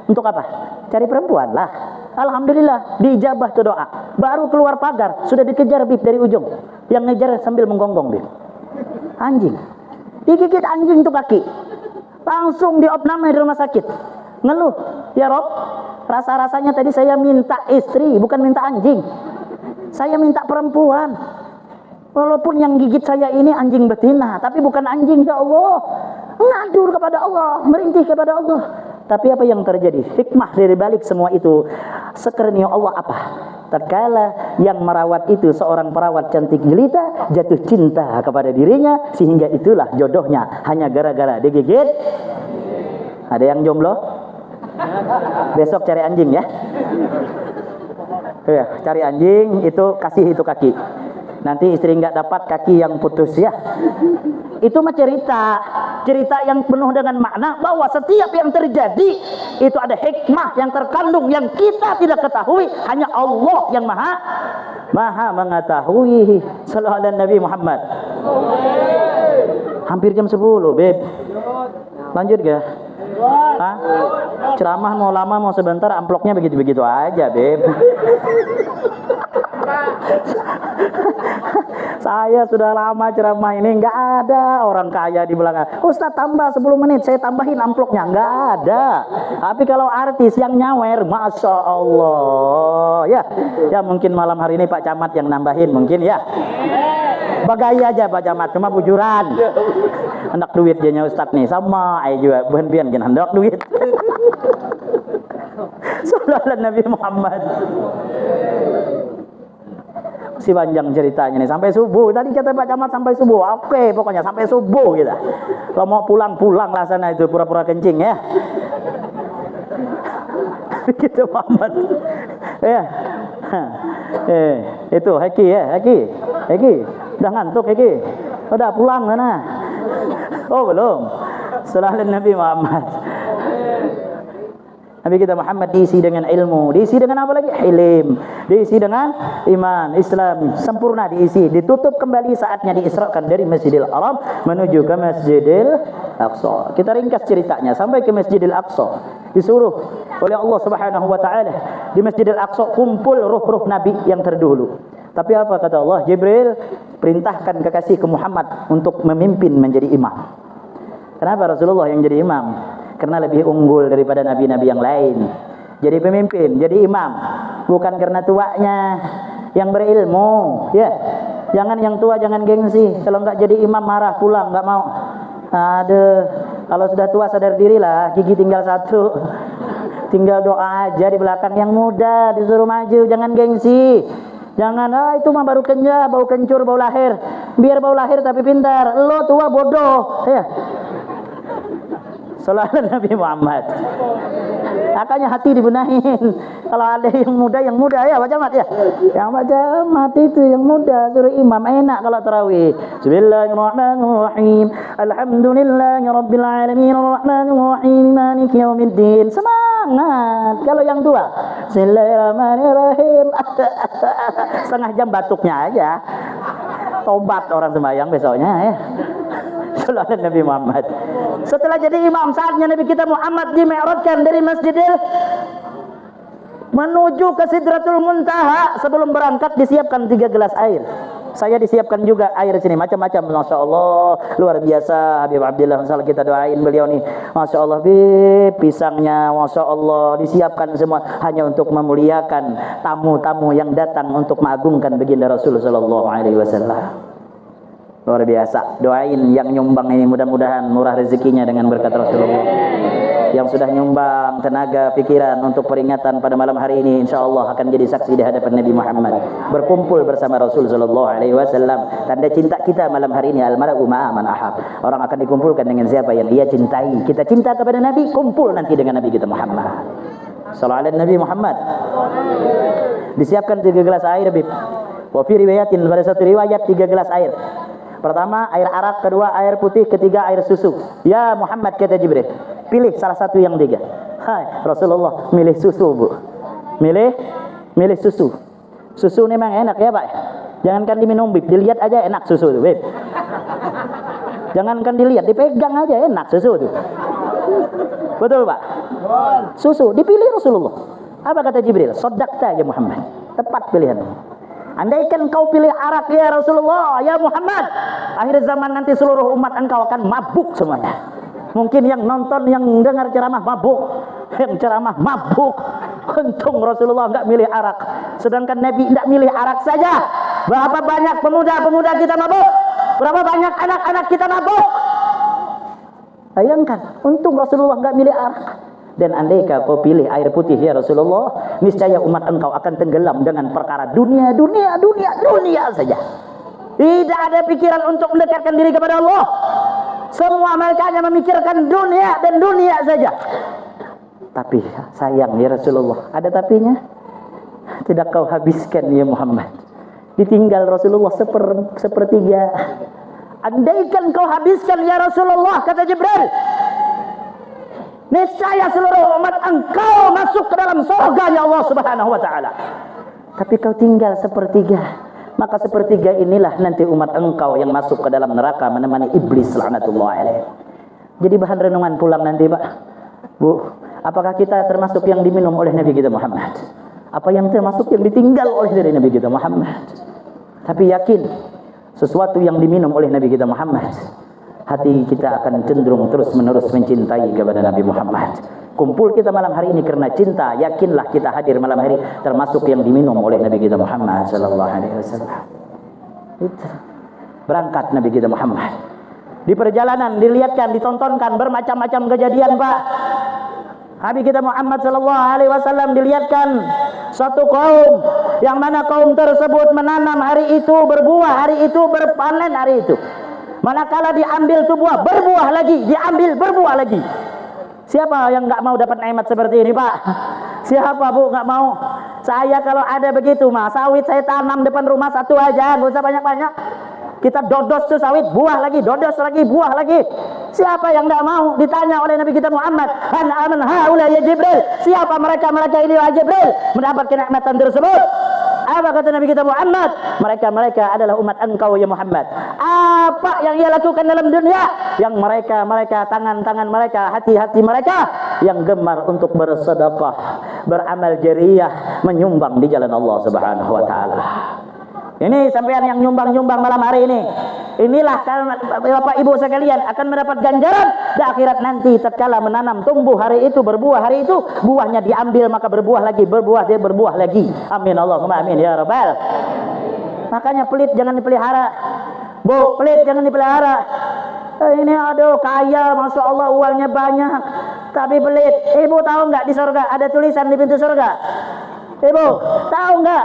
Untuk apa? Cari perempuan lah. Alhamdulillah, diijabah tuh doa. Baru keluar pagar, sudah dikejar Bib dari ujung. Yang ngejar sambil menggonggong Bib. Anjing. Digigit anjing tuh kaki. Langsung diopname di rumah sakit. Ngeluh, ya Rob, rasa-rasanya tadi saya minta istri, bukan minta anjing. Saya minta perempuan. Walaupun yang gigit saya ini anjing betina, tapi bukan anjing, ya Allah. Ngadur kepada Allah, merintih kepada Allah. Tapi apa yang terjadi? Hikmah dari balik semua itu, sekurnia Allah apa? Tatkala yang merawat itu seorang perawat cantik jelita jatuh cinta kepada dirinya, sehingga itulah jodohnya hanya gara-gara digigit. Ada yang jomblo? Besok cari anjing ya. Ya, cari anjing itu, kasih itu kaki. Nanti istri nggak dapat kaki yang putus ya. Itu mah cerita yang penuh dengan makna bahwa setiap yang terjadi itu ada hikmah yang terkandung yang kita tidak ketahui, hanya Allah yang maha mengetahui. Sallallahu alaihi Nabi Muhammad. Hampir jam 10, Beb. Lanjut gak? Hah? Ceramah mau lama mau sebentar, amplopnya begitu-begitu aja, Beb. Saya sudah lama ceramah ini, nggak ada orang kaya di belakang. Ustaz tambah 10 menit, saya tambahin amplopnya, nggak ada. Tapi kalau artis yang nyawer, Masya Allah, ya mungkin malam hari ini Pak Camat yang nambahin mungkin ya. Bagai aja Pak Camat, cuma bujuran. Hendak duit dia Ustaz nih, sama aja juga ben-ben kan hendak duit. Sallallahu Nabi Muhammad. Si panjang ceritanya nih sampai subuh. Tadi kata Pak Camat sampai subuh. Oke, pokoknya sampai subuh gitu. Kalau mau pulang lah sana itu pura-pura kencing ya. Gitu Muhammad. Ya. Itu Heki ya, Heki. Udah ngantuk Heki. Udah pulang sana. Oh, belum. Sallallahu Nabi Muhammad. Nabi kita Muhammad diisi dengan ilmu, diisi dengan apa lagi? Hilm, diisi dengan iman, Islam, sempurna diisi. Ditutup kembali saatnya diisrakan dari Masjidil Haram menuju ke Masjidil Aqsa. Kita ringkas ceritanya sampai ke Masjidil Aqsa. Disuruh oleh Allah Subhanahu wa taala di Masjidil Aqsa kumpul ruh-ruh nabi yang terdahulu. Tapi apa kata Allah? Jibril perintahkan kekasihku Muhammad untuk memimpin menjadi imam. Kenapa Rasulullah yang jadi imam? Karena lebih unggul daripada nabi-nabi yang lain. Jadi pemimpin, jadi imam. Bukan karena tuanya yang berilmu. Ya, jangan yang tua jangan gengsi. Kalau nggak jadi imam marah pulang nggak mau. Aduh, kalau sudah tua sadar dirilah. Gigi tinggal satu. Tinggal doa aja di belakang yang muda disuruh maju. Jangan gengsi. Jangan itu mah baru kenyah, bau kencur, bau lahir. Biar bau lahir tapi pintar. Lo tua bodoh. Ya. Sallallahu Nabi Muhammad. Makanya hati dibenahin. Kalau ada yang muda ya baca mat ya. Yang baca mat itu yang muda suruh imam enak kalau tarawih. Bismillahirrahmanirrahim. Alhamdulillahirabbil alamin arrahmanirrahim maliki yaumiddin. Semangat. Kalau yang tua, Bismillahirrahmanirrahim. Setengah jam batuknya aja. Tobat orang sembahyang besoknya ya. Sallallahu Nabi Muhammad. Setelah jadi imam, saatnya Nabi kita Muhammad dimi'rajkan dari Masjidil menuju ke Sidratul Muntaha. Sebelum berangkat disiapkan 3 gelas air. Saya disiapkan juga air di sini macam-macam. Masya Allah, luar biasa. Habib Abdillah, salah kita doain beliau nih. Masya Allah, pisangnya, Masya Allah, disiapkan semua hanya untuk memuliakan tamu-tamu yang datang untuk mengagungkan baginda Rasulullah Sallallahu Alaihi Wasallam. Luar biasa. Doain yang nyumbang ini mudah-mudahan murah rezekinya dengan berkat Rasulullah. Yang sudah nyumbang tenaga, pikiran untuk peringatan pada malam hari ini, insya Allah akan jadi saksi di hadapan Nabi Muhammad. Berkumpul bersama Rasul Sallallahu Alaihi Wasallam. Tanda cinta kita malam hari ini, al-mar'u ma'a man ahab. Orang akan dikumpulkan dengan siapa yang ia cintai. Kita cinta kepada Nabi, kumpul nanti dengan Nabi kita Muhammad. Sallallahu alaihi Nabi Muhammad. Disiapkan 3 gelas air, Bib. Wa fi riwayatin, pada satu riwayat 3 gelas air. Pertama air arak, kedua air putih, ketiga air susu. Ya Muhammad, kata Jibril, pilih salah satu yang 3. Hai Rasulullah, milih susu, Bu. Milih susu. Susu ini memang enak ya Pak. Jangankan diminum, Bib, dilihat aja enak susu tuh, Bib. Jangankan dilihat, dipegang aja enak susu tuh. Betul Pak? Susu dipilih Rasulullah. Apa kata Jibril? Shadaqta ya Muhammad. Tepat pilihan. Andaikan kau pilih arak ya Rasulullah, ya Muhammad, akhir zaman nanti seluruh umat engkau akan mabuk semuanya. Mungkin yang nonton, yang dengar ceramah mabuk, yang ceramah mabuk. Untung Rasulullah enggak milih arak. Sedangkan Nabi enggak milih arak saja. Berapa banyak pemuda-pemuda kita mabuk? Berapa banyak anak-anak kita mabuk? Bayangkan, untung Rasulullah enggak milih arak. Dan andai kau pilih air putih ya Rasulullah, niscaya umat engkau akan tenggelam dengan perkara dunia saja. Tidak ada pikiran untuk mendekatkan diri kepada Allah. Semua mereka hanya memikirkan dunia dan dunia saja. Tapi sayang ya Rasulullah, ada tapinya. Tidak kau habiskan ya Muhammad. Ditinggal Rasulullah sepertiga. Andaikan kau habiskan ya Rasulullah, kata Jibril, niscaya seluruh umat engkau masuk ke dalam surganya Allah Subhanahu wa taala. Tapi kau tinggal sepertiga. Maka sepertiga inilah nanti umat engkau yang masuk ke dalam neraka menemani iblis laknatullah alaih. Jadi bahan renungan pulang nanti, Pak. Bu, apakah kita termasuk yang diminum oleh Nabi kita Muhammad? Apa yang termasuk yang ditinggal oleh dari Nabi kita Muhammad? Tapi yakin sesuatu yang diminum oleh Nabi kita Muhammad, hati kita akan cenderung terus-menerus mencintai kepada Nabi Muhammad. Kumpul kita malam hari ini karena cinta, yakinlah kita hadir malam hari termasuk yang diminum oleh Nabi kita Muhammad sallallahu alaihi wasallam. Berangkat Nabi kita Muhammad. Di perjalanan dilihatkan, ditontonkan bermacam-macam kejadian, Pak. Nabi kita Muhammad sallallahu alaihi wasallam dilihatkan satu kaum yang mana kaum tersebut menanam hari itu, berbuah hari itu, berpanen hari itu. Manakala diambil tu buah, berbuah lagi, diambil berbuah lagi. Siapa yang nggak mau dapat nikmat seperti ini, Pak? Siapa, Bu, nggak mau? Saya kalau ada begitu, mah sawit saya tanam depan rumah satu aja, nggak usah banyak-banyak. Kita dodos tuh sawit, buah lagi, dodos lagi, buah lagi. Siapa yang nggak mau? Ditanya oleh Nabi kita Muhammad, "An aman haula ya Jibril?" Siapa mereka ini ya Jibril mendapatkan nikmatan tersebut? Apa kata Nabi kita Muhammad? Mereka adalah umat engkau ya Muhammad. Apa yang ia lakukan dalam dunia? Yang mereka tangan-tangan mereka, hati-hati mereka yang gemar untuk bersedekah, beramal jariyah, menyumbang di jalan Allah Subhanahu wa taala. Ini sampean yang nyumbang-nyumbang malam hari ini. Inilah Bapak Ibu sekalian akan mendapat ganjaran di akhirat nanti tatkala menanam tumbuh hari itu, berbuah hari itu, buahnya diambil maka berbuah lagi, berbuah lagi. Amin Allahumma amin ya rabbal. Makanya pelit jangan dipelihara. Bu, pelit jangan dipelihara. Ini aduh kaya, Masya Allah uangnya banyak, tapi pelit. Ibu tahu nggak di surga ada tulisan di pintu surga? Ibu tahu nggak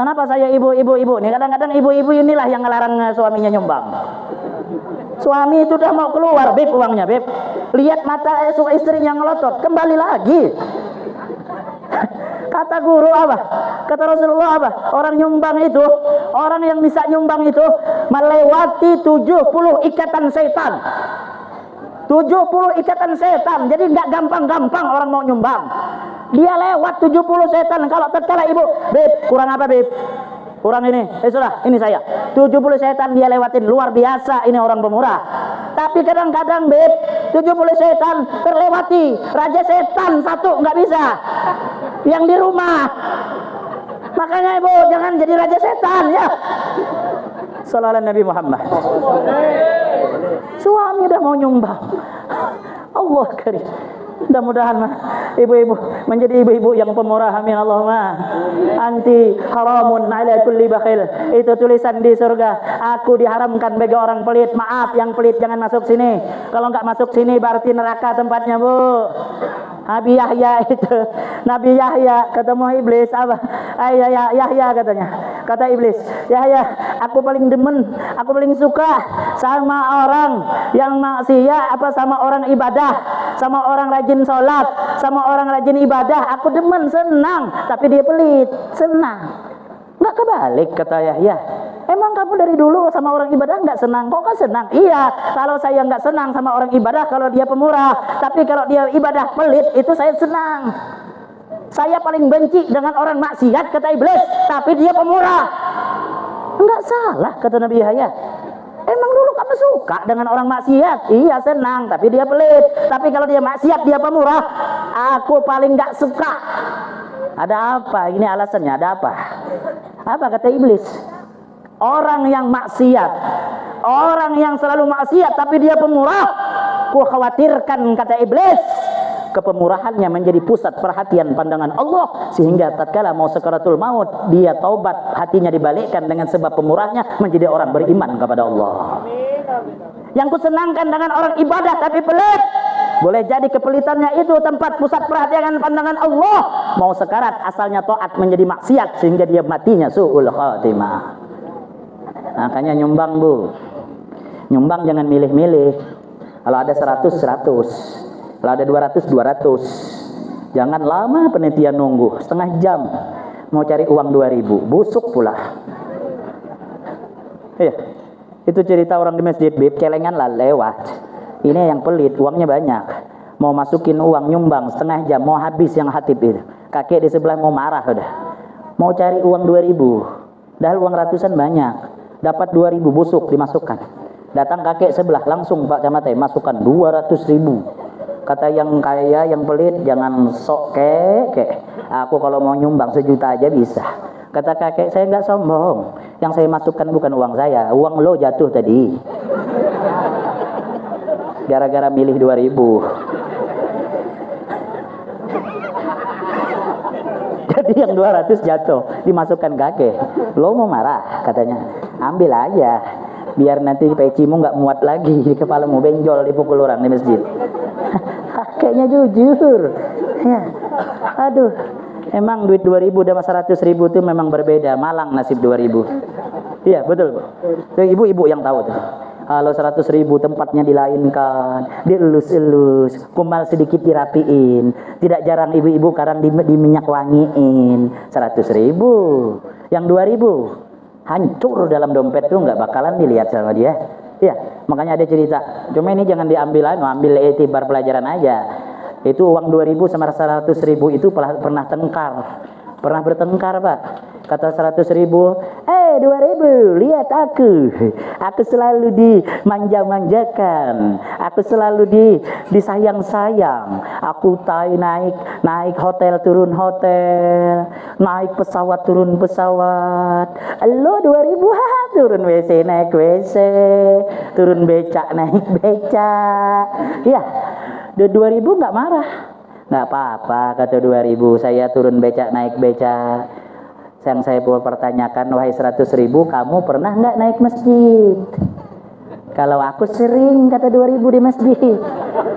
kenapa saya ibu nih? Kadang-kadang ibu-ibu inilah yang ngelarang suaminya nyumbang. Suami itu udah mau keluar, Beb, uangnya, Beb. Lihat mata istrinya ngelotot, kembali lagi. Kata guru apa? Kata Rasulullah apa? Orang nyumbang itu, orang yang bisa nyumbang itu melewati 70 ikatan setan. 70 ikatan setan. Jadi nggak gampang-gampang orang mau nyumbang. Dia lewat 70 setan. Kalau tercela ibu, "Beb, kurang apa, Beb?" Kurang ini, sudah, ini saya. 70 setan dia lewatin, luar biasa ini orang pemurah. Tapi kadang-kadang, Beb, 70 setan terlewati. Raja setan satu nggak bisa. Yang di rumah. Makanya ibu jangan jadi raja setan ya. Sallallahu Nabi Muhammad. Suami udah mau nyumbang. Allah karim. Mudah-mudahan ibu-ibu menjadi ibu-ibu yang pemurah, amin Allahumma. Anti haramun ala kulli bakhil. Itu tulisan di surga. Aku diharamkan bagi orang pelit. Maaf, yang pelit jangan masuk sini. Kalau nggak masuk sini berarti neraka tempatnya, Bu. Nabi Yahya itu, Nabi Yahya ketemu iblis apa? Yahya katanya. Kata iblis, Yahya, aku paling demen, aku paling suka sama orang yang maksiat apa sama orang ibadah, sama orang rajin sholat, sama orang rajin ibadah. Aku demen, senang. Tapi dia pelit, senang. Nggak kebalik kata Yahya. Emang kamu dari dulu sama orang ibadah nggak senang? Kok kan senang? Iya, kalau saya nggak senang sama orang ibadah kalau dia pemurah. Tapi kalau dia ibadah pelit, itu saya senang. Saya paling benci dengan orang maksiat kata iblis, tapi dia pemurah. Nggak salah kata Nabi Yahya. Emang dulu kamu suka dengan orang maksiat? Iya senang, tapi dia pelit. Tapi kalau dia maksiat, dia pemurah. Aku paling nggak suka. Ada apa? Ini alasannya, ada apa? Apa kata iblis? Orang yang maksiat, orang yang selalu maksiat tapi dia pemurah, ku khawatirkan kata iblis kepemurahannya menjadi pusat perhatian pandangan Allah, sehingga tatkala mau sakaratul maut dia taubat, hatinya dibalikkan dengan sebab pemurahnya menjadi orang beriman kepada Allah. Yang kusenangkan dengan orang ibadah tapi pelit, boleh jadi kepelitannya itu tempat pusat perhatian pandangan Allah. Mau sekarat asalnya taat menjadi maksiat sehingga dia matinya su'ul khatimah. Makanya nyumbang, Bu. Nyumbang jangan milih-milih. Kalau ada 100, 100. Kalau ada 200, 200. Jangan lama penelitian nunggu, setengah jam. Mau cari uang 2000, busuk pula. Iya. Itu cerita orang di masjid, Bib, celengan lah lewat. Ini yang pelit, uangnya banyak. Mau masukin uang nyumbang setengah jam, mau habis yang hatib itu. Kakek di sebelah mau marah udah. Mau cari uang 2000. Dahal uang ratusan banyak. Dapat 2000 busuk dimasukkan. Datang kakek sebelah langsung Pak Camat masukkan 200.000. Kata yang kaya, yang pelit, jangan sok kek. Aku kalau mau nyumbang 1 juta aja bisa. Kata kakek, saya nggak sombong. Yang saya masukkan bukan uang saya, uang lo jatuh tadi. Gara-gara milih 2000. Jadi yang 200 jatuh, dimasukkan kakek. Lo mau marah katanya, ambil aja. Biar nanti pecimu nggak muat lagi di kepalamu, benjol dipukul orang di masjid. Kakeknya jujur. Ya. Aduh, emang duit 2000 sama 100.000 itu memang berbeda. Malang nasib 2000. Iya betul. Ibu-ibu yang tahu tuh. Kalau 100.000 tempatnya dilainkan, dielus-elus, kumal sedikit dirapiin. Tidak jarang ibu-ibu karang di minyak wangiin. 100.000, yang 2000 hancur dalam dompet tuh nggak bakalan dilihat sama dia. Iya, makanya ada cerita. Cuma ini jangan diambil, ambil etibar pelajaran aja. Itu uang 2000 sama 100.000 itu pernah tengkar. Pernah bertengkar, Pak. Kata 100.000, 2000, lihat aku selalu dimanja-manjakan, aku selalu disayang-sayang, aku naik hotel turun hotel, naik pesawat turun pesawat. Lo 2000, turun WC naik WC, turun becak naik becak. Ya, 2000 nggak marah, nggak apa-apa kata 2000, saya turun becak naik becak. Yang saya pertanyakan, wahai 100.000, kamu pernah nggak naik masjid? Kalau aku sering, kata 2000 di masjid.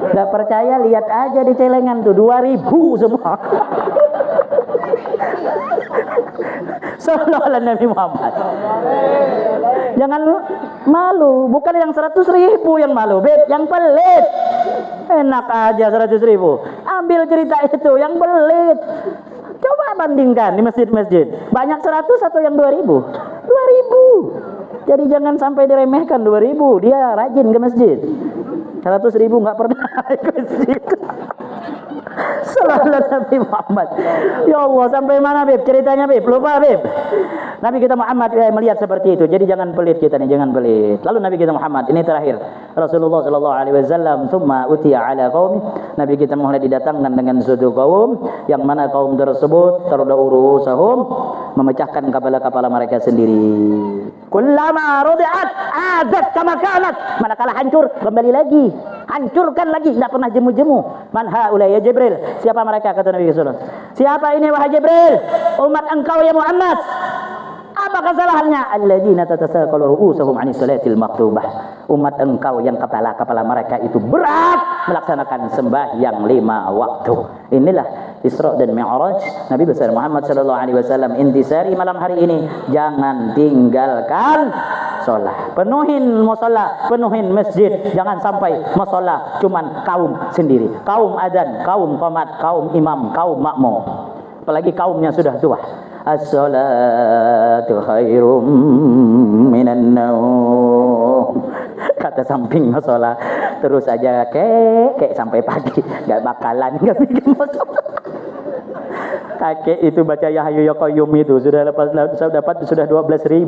Nggak percaya, lihat aja di celengan tuh 2000 semua. Sallallahu alaihi Nabi Muhammad. Jangan malu, bukan yang 100.000 yang malu, Beb, yang pelit. Enak aja 100.000. Ambil cerita itu, yang pelit. Coba bandingkan di masjid-masjid. Banyak 100 atau yang 2000? 2000. Jadi jangan sampai diremehkan 2000. Dia rajin ke masjid. 100.000 nggak pernah ke masjid. Sallallahu Nabi Muhammad. Ya Allah, sampai mana Beb ceritanya Beb? Lupa Beb. Nabi kita Muhammad melihat seperti itu. Jadi jangan pelit kita nih, jangan pelit. Lalu Nabi kita Muhammad, ini terakhir. Rasulullah sallallahu alaihi wasallam tsumma utiya ala qaumi. Nabi kita mulai didatangkan dengan suatu kaum yang mana kaum tersebut tarda'u sahum, memecahkan kepala-kepala mereka sendiri. Kullama rudi'at adat kama kanat. Manakala hancur, kembali lagi. Hancurkan lagi, tidak pernah jemu-jemu. Man haula ya Jibril? Siapa mereka, kata Nabi sallallahu alaihi wasallam? Siapa ini wahai Jibril? Umat engkau ya Muhammad. Apa kesalahannya? Alladzina tatasaqalu ru'usuhum 'anis salatil maktubah. Umat engkau yang kepala-kepala mereka itu berat melaksanakan sembahyang 5 waktu. Inilah Isra dan Mi'raj Nabi besar Muhammad sallallahu alaihi wasallam. Intisari malam hari ini, jangan tinggalkan sholat. Penuhin musalla, penuhin masjid. Jangan sampai musalla cuman kaum sendiri. Kaum adzan, kaum qomat, kaum imam, kaum makmum. Apalagi kaumnya sudah tua. As-salatu khairum minan naum. Kata samping musalla terus aja kek sampai pagi, nggak bakalan nggak bikin musalla. Kakek itu baca ya hayyu ya qayyum itu sudah dapat 12.000,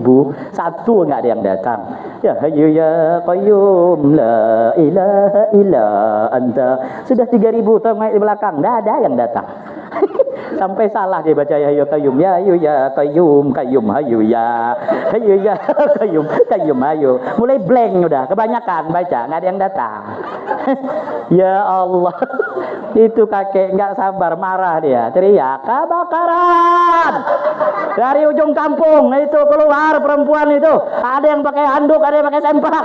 satu nggak ada yang datang. Ya hayyu ya qayyum la ilaha illa anta, sudah 3.000 tengok di belakang, nggak ada yang datang. Sampai salah dia baca ya hayyu qayyum, ya hayyu ya qayyum, qayyum hayyu ya qayyum, qayyum hayyu, mulai blank udah, kebanyakan baca nggak ada yang datang. Ya Allah, itu kakek nggak sabar, marah dia, teriak kebakaran dari ujung kampung. Itu keluar perempuan itu, ada yang pakai handuk, ada yang pakai sempak,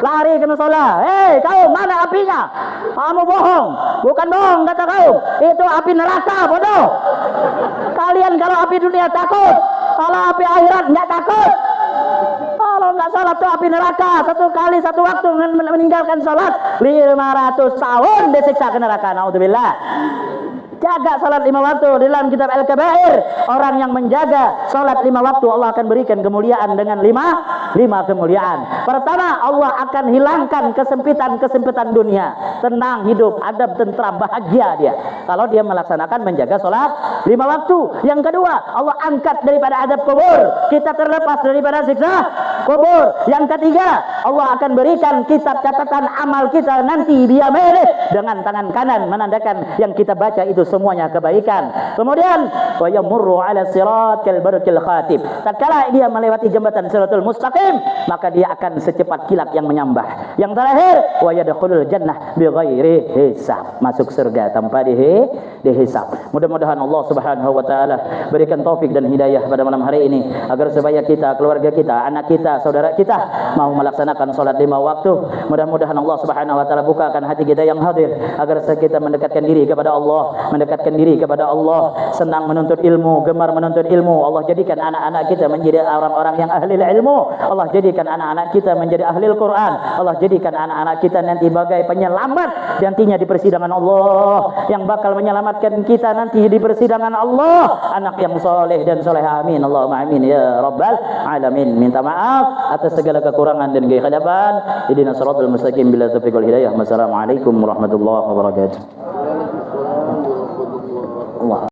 lari ke musola. Hei kau, mana apinya? Kamu bohong. Bukan bohong kata kau, itu api neraka bodoh. Kalian kalau api dunia takut, kalau api akhirat nggak takut. Kalau nggak salat tuh api neraka, satu kali satu waktu meninggalkan salat 500 tahun disiksa ke neraka. Naudzubillah. Jaga salat 5 waktu. Di dalam kitab Al-Kabair, orang yang menjaga salat 5 waktu Allah akan berikan kemuliaan dengan 5 kemuliaan. Pertama, Allah akan hilangkan kesempitan dunia. Tenang hidup, adab, tentram, bahagia dia kalau dia melaksanakan menjaga salat 5 waktu. Yang kedua, Allah angkat daripada adab kubur, kita terlepas daripada siksa kubur. Yang ketiga, Allah akan berikan kitab catatan amal kita nanti biyaminih, dengan tangan kanan menandakan yang kita baca itu semuanya kebaikan. Kemudian wa yamurru 'ala sirat kal barqil khatib. Tatkala dia melewati jembatan Siratul Mustaqim, maka dia akan secepat kilat yang menyambar. Yang terakhir, wa yadkhulul jannah bighairi hisab. Masuk surga tanpa dihisab. Mudah-mudahan Allah Subhanahu wa taala berikan taufik dan hidayah pada malam hari ini agar supaya kita, keluarga kita, anak kita, saudara kita mau melaksanakan salat 5 waktu. Mudah-mudahan Allah Subhanahu wa taala bukakan hati kita yang hadir agar kita mendekatkan diri kepada Allah, mendekatkan diri kepada Allah, senang menuntut ilmu, gemar menuntut ilmu. Allah jadikan anak-anak kita menjadi orang-orang yang ahli ilmu. Allah jadikan anak-anak kita menjadi ahli Al-Quran. Allah jadikan anak-anak kita nanti bagai penyelamat nantinya di persidangan Allah, yang bakal menyelamatkan kita nanti di persidangan Allah, anak yang soleh dan soleh. Amin Allahumma amin ya rabbal alamin. Minta maaf atas segala kekurangan dan kekhilafan. Ihdinas siratal mustaqim bila taufiq wal hidayah. Wassalamualaikum warahmatullahi wabarakatuh. Allah